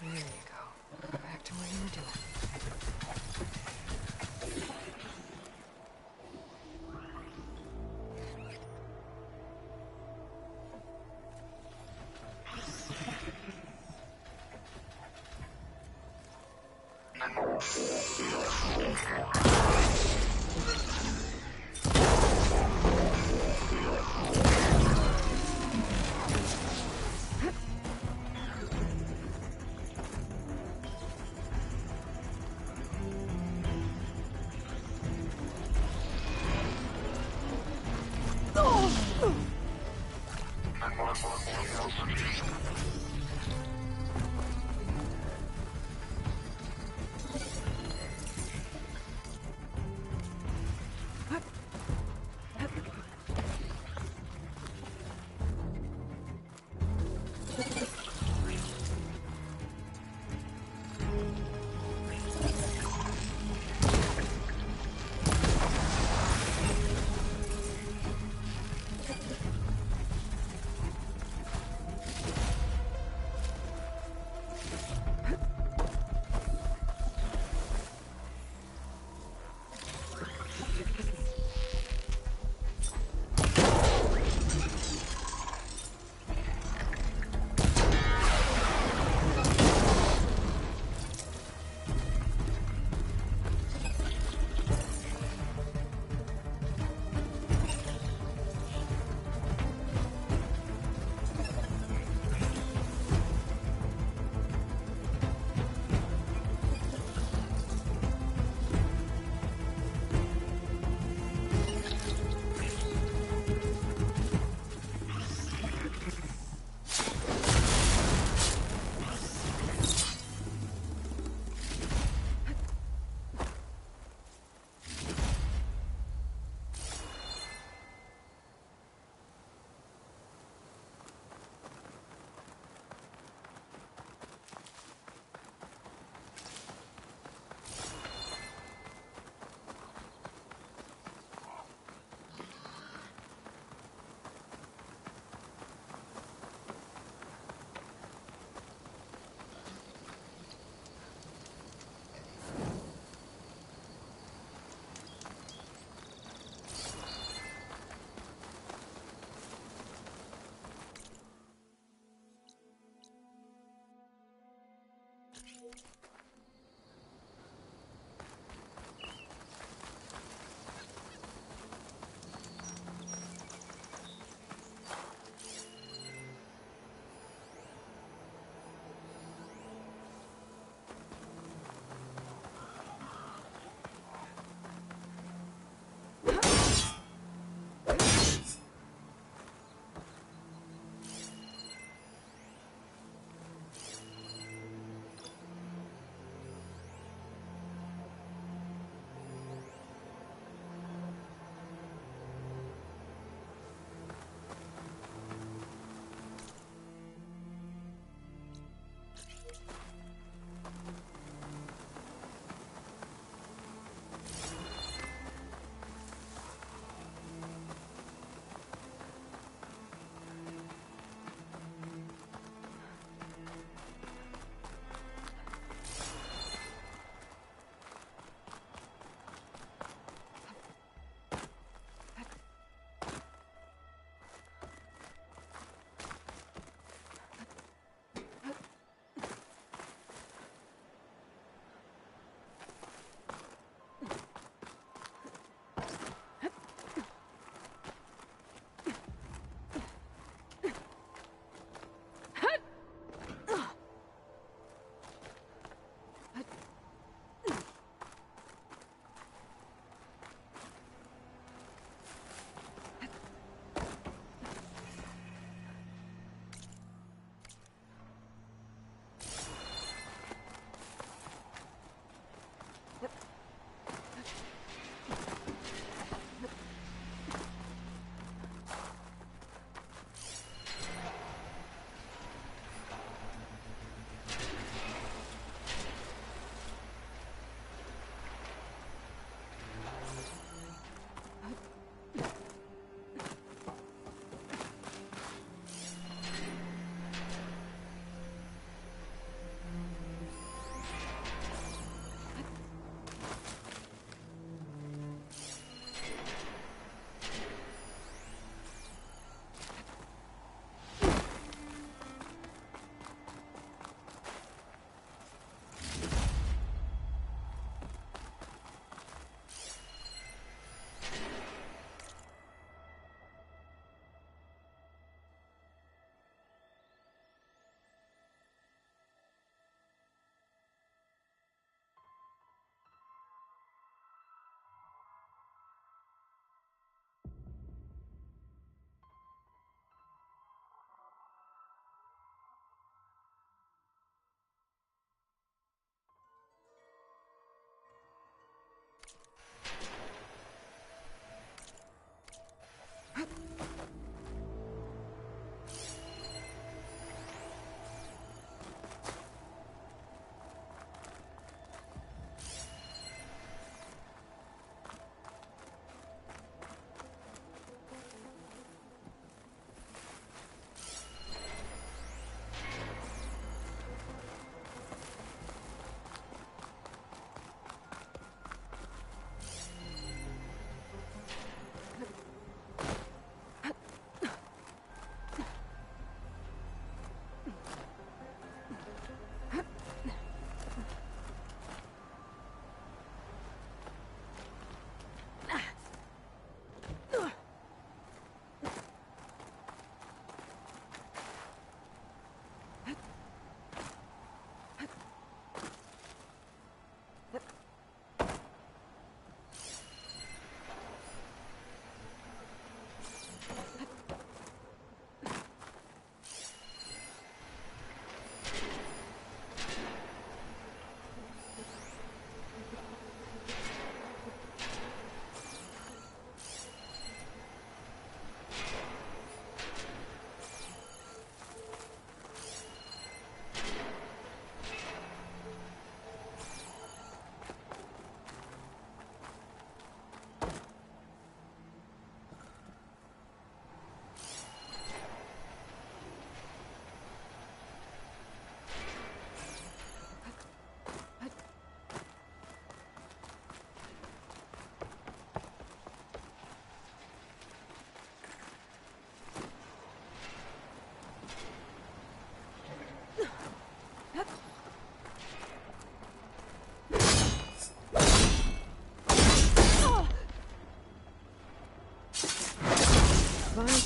There you go. Back to what you were doing.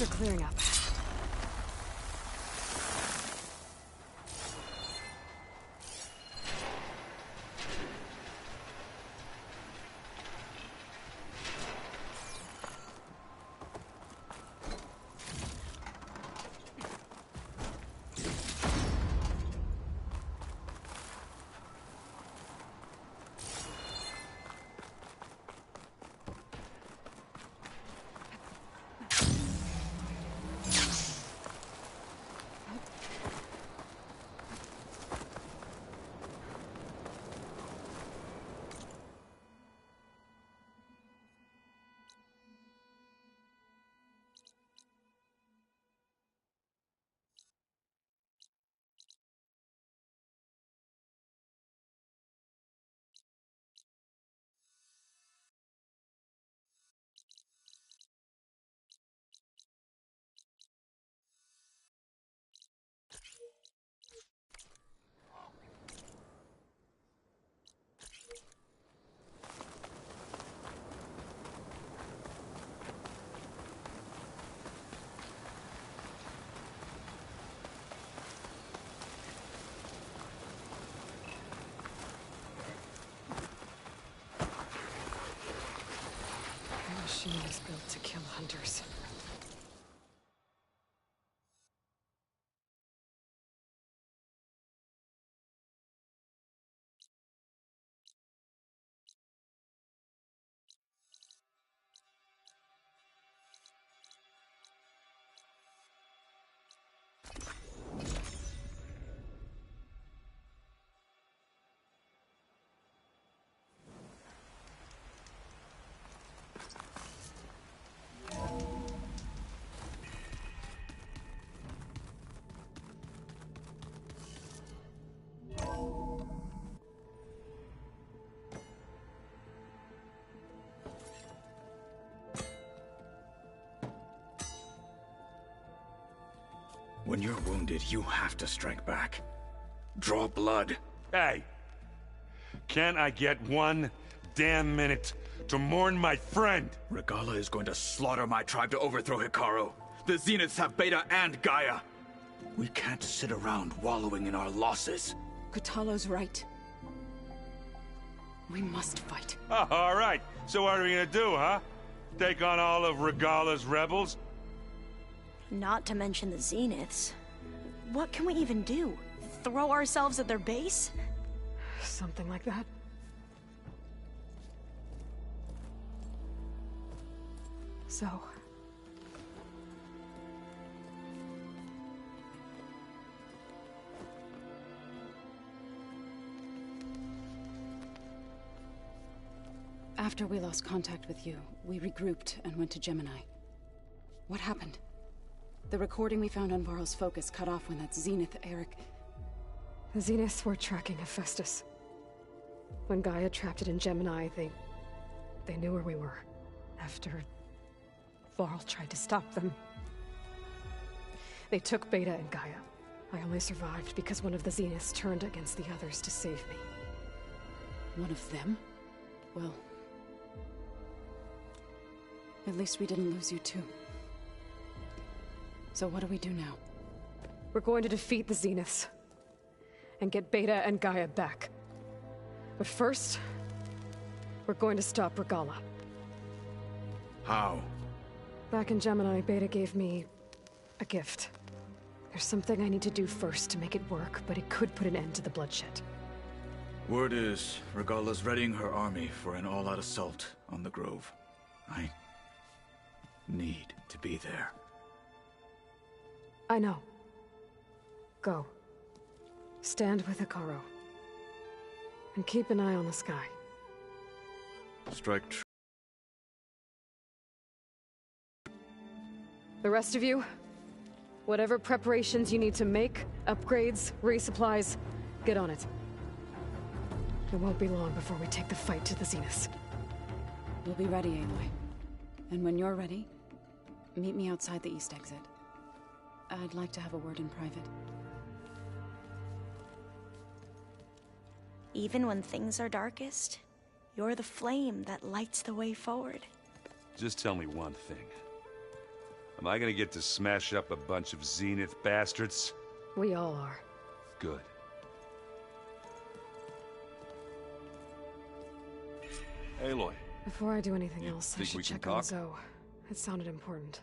Things are clearing up. The machine is built to kill hunters. When you're wounded, you have to strike back. Draw blood. Hey! Can't I get one damn minute to mourn my friend? Regala is going to slaughter my tribe to overthrow Hikaru. The Zeniths have Beta and Gaia. We can't sit around wallowing in our losses. Kutalo's right. We must fight. Oh, all right. So what are we gonna do, huh? Take on all of Regala's rebels? Not to mention the Zeniths. What can we even do? Throw ourselves at their base? Something like that. So... After we lost contact with you, we regrouped and went to Gemini. What happened? The recording we found on Varl's focus cut off when that Zenith Eric... The Zeniths were tracking Hephaestus. When Gaia trapped it in Gemini, they knew where we were. After Varl tried to stop them. They took Beta and Gaia. I only survived because one of the Zeniths turned against the others to save me. One of them? Well... at least we didn't lose you too. So what do we do now? We're going to defeat the Zeniths. And get Beta and Gaia back. But first... we're going to stop Regala. How? Back in Gemini, Beta gave me... a gift. There's something I need to do first to make it work, but it could put an end to the bloodshed. Word is, Regala's readying her army for an all-out assault on the Grove. I... need to be there. I know. Go. Stand with Hikaru. And keep an eye on the sky. Strike true. The rest of you, whatever preparations you need to make, upgrades, resupplies, get on it. It won't be long before we take the fight to the Zeniths. We'll be ready, Aloy. And when you're ready, meet me outside the east exit. I'd like to have a word in private. Even when things are darkest, you're the flame that lights the way forward. Just tell me one thing. Am I gonna get to smash up a bunch of Zenith bastards? We all are. Good. Aloy. Before I do anything else, I think should we can check on talk? Zoe. It sounded important.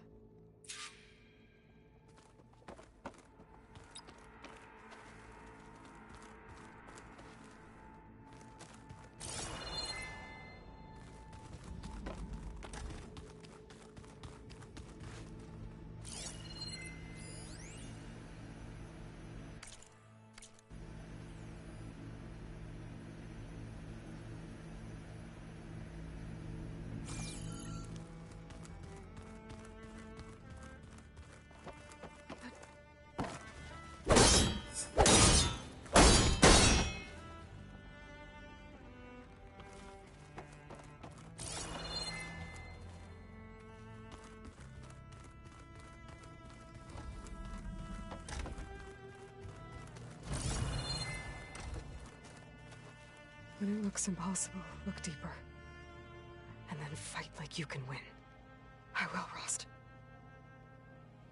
When it looks impossible, look deeper. And then fight like you can win. I will, Rost.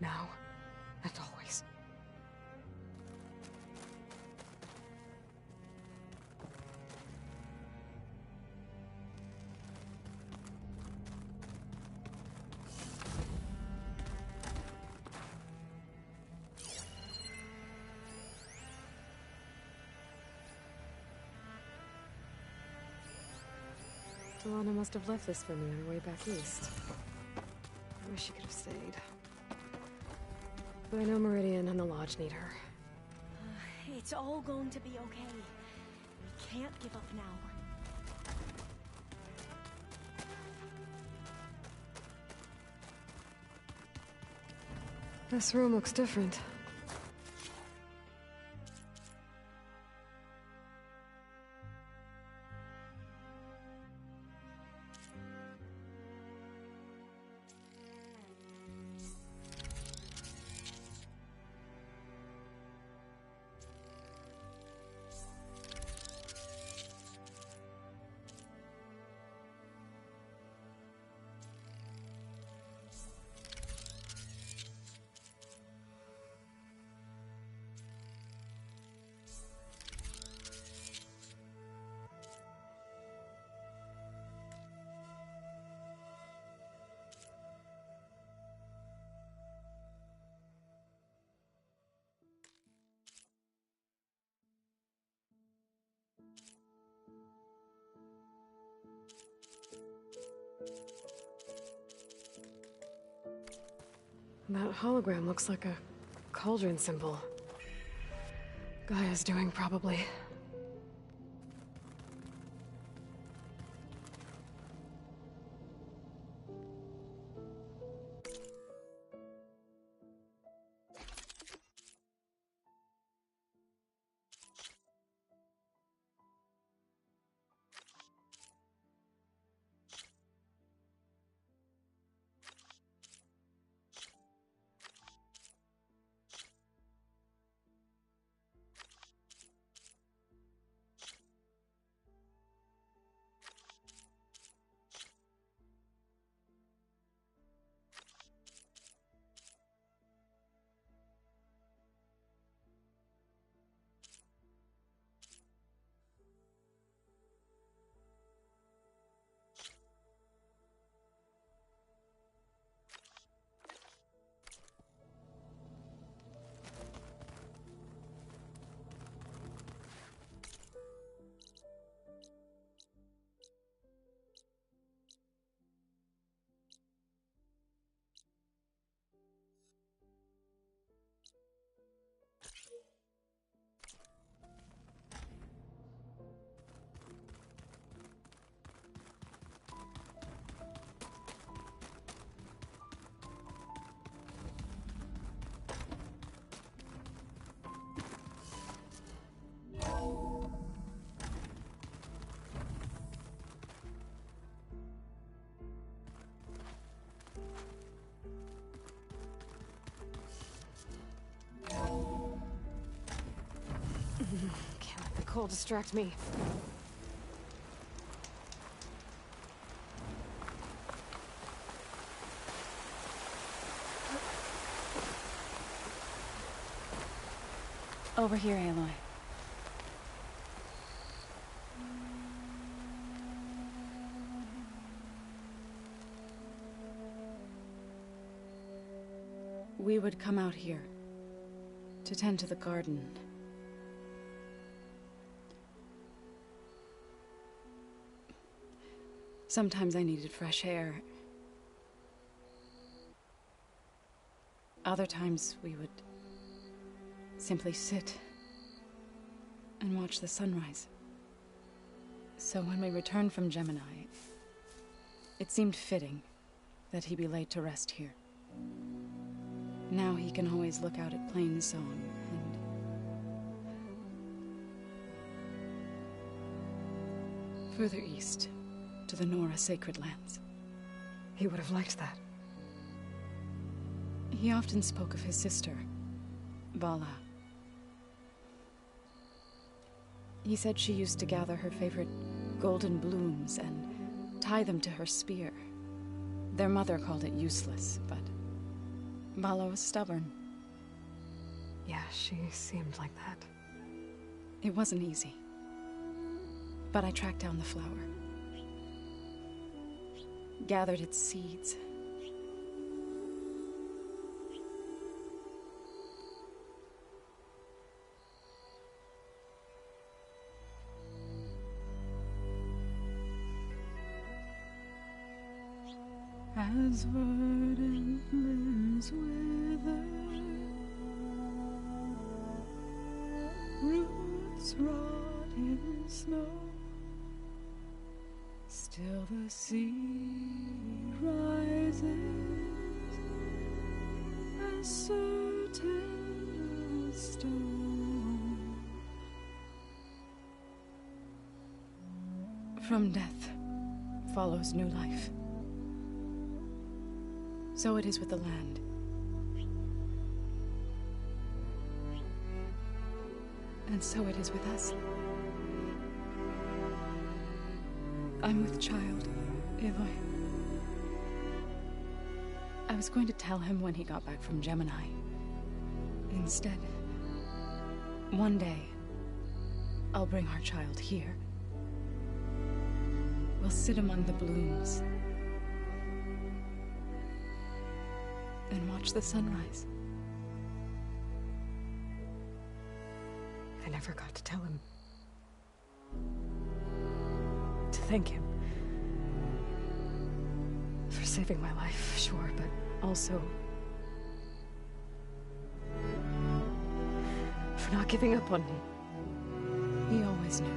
Now and always. Delana must have left this for me on her way back east. I wish she could have stayed. But I know Meridian and the Lodge need her. It's all going to be okay. We can't give up now. This room looks different. That hologram looks like a cauldron symbol. Gaia's doing, probably. Can't let the cold distract me. Over here, Aloy. We would come out here to tend to the garden. Sometimes I needed fresh air. Other times we would simply sit and watch the sunrise. So when we returned from Gemini, it seemed fitting that he be laid to rest here. Now he can always look out at Plainsong and... further east, to the Nora Sacred Lands. He would have liked that. He often spoke of his sister, Vala. He said she used to gather her favorite golden blooms and tie them to her spear. Their mother called it useless, but Vala was stubborn. Yeah, she seemed like that. It wasn't easy. But I tracked down the flower. Gathered its seeds. As verdant limbs wither, roots rot in snow, still the sea rises, as certain as stone. From death follows new life. So it is with the land. And so it is with us. I'm with child, Aloy. I was going to tell him when he got back from Gemini. Instead, one day, I'll bring our child here. We'll sit among the blooms and watch the sunrise. I never got to tell him. To thank him. For saving my life, sure, but also... for not giving up on me. He always knew.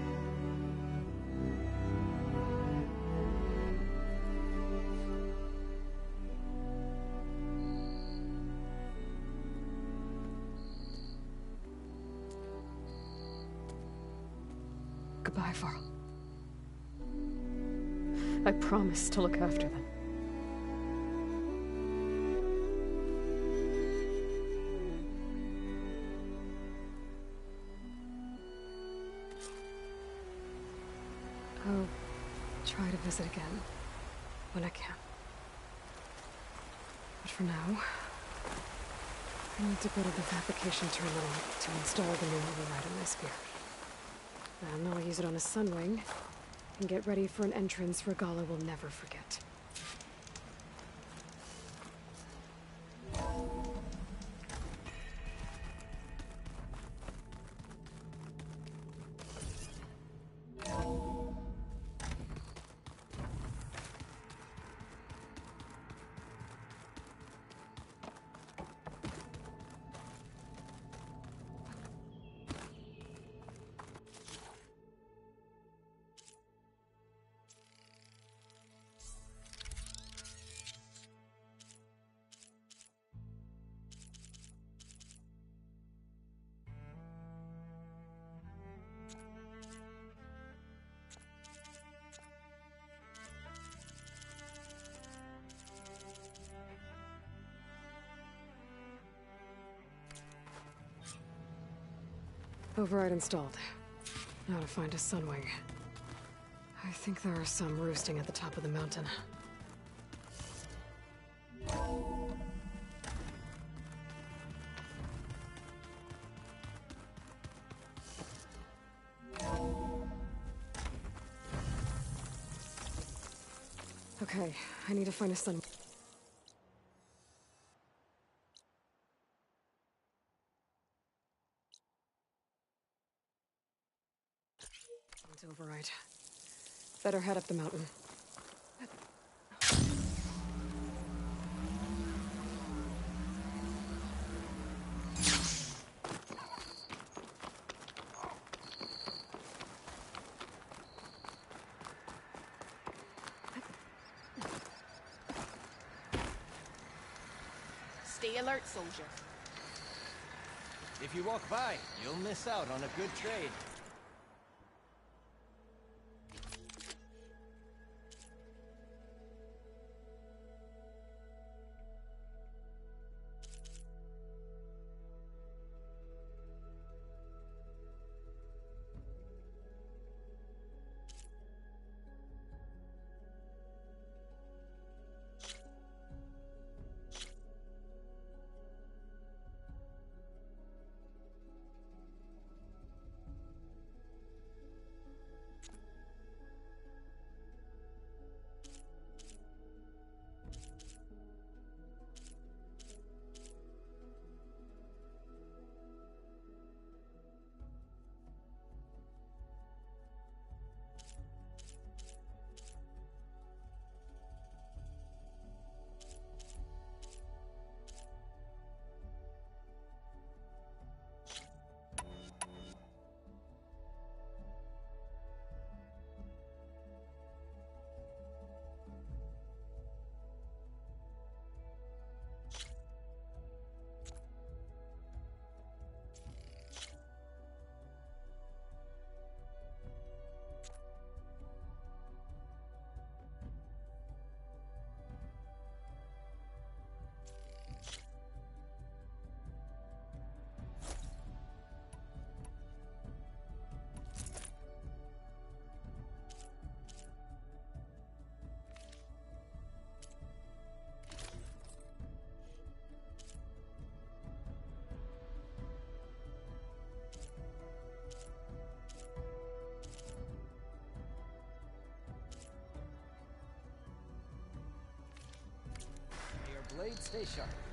Goodbye, Varl. I promise to look after them. I'll try to visit again when I can. But for now, I need to go to the fabrication terminal to install the new override on my spear. And I'll use it on a sunwing, and get ready for an entrance Regala will never forget. Override installed. Now to find a sunwing. I think there are some roosting at the top of the mountain. Okay, I need to find a sun. It's override. Better head up the mountain. Stay alert, soldier. If you walk by, you'll miss out on a good trade. May your blade stay sharp.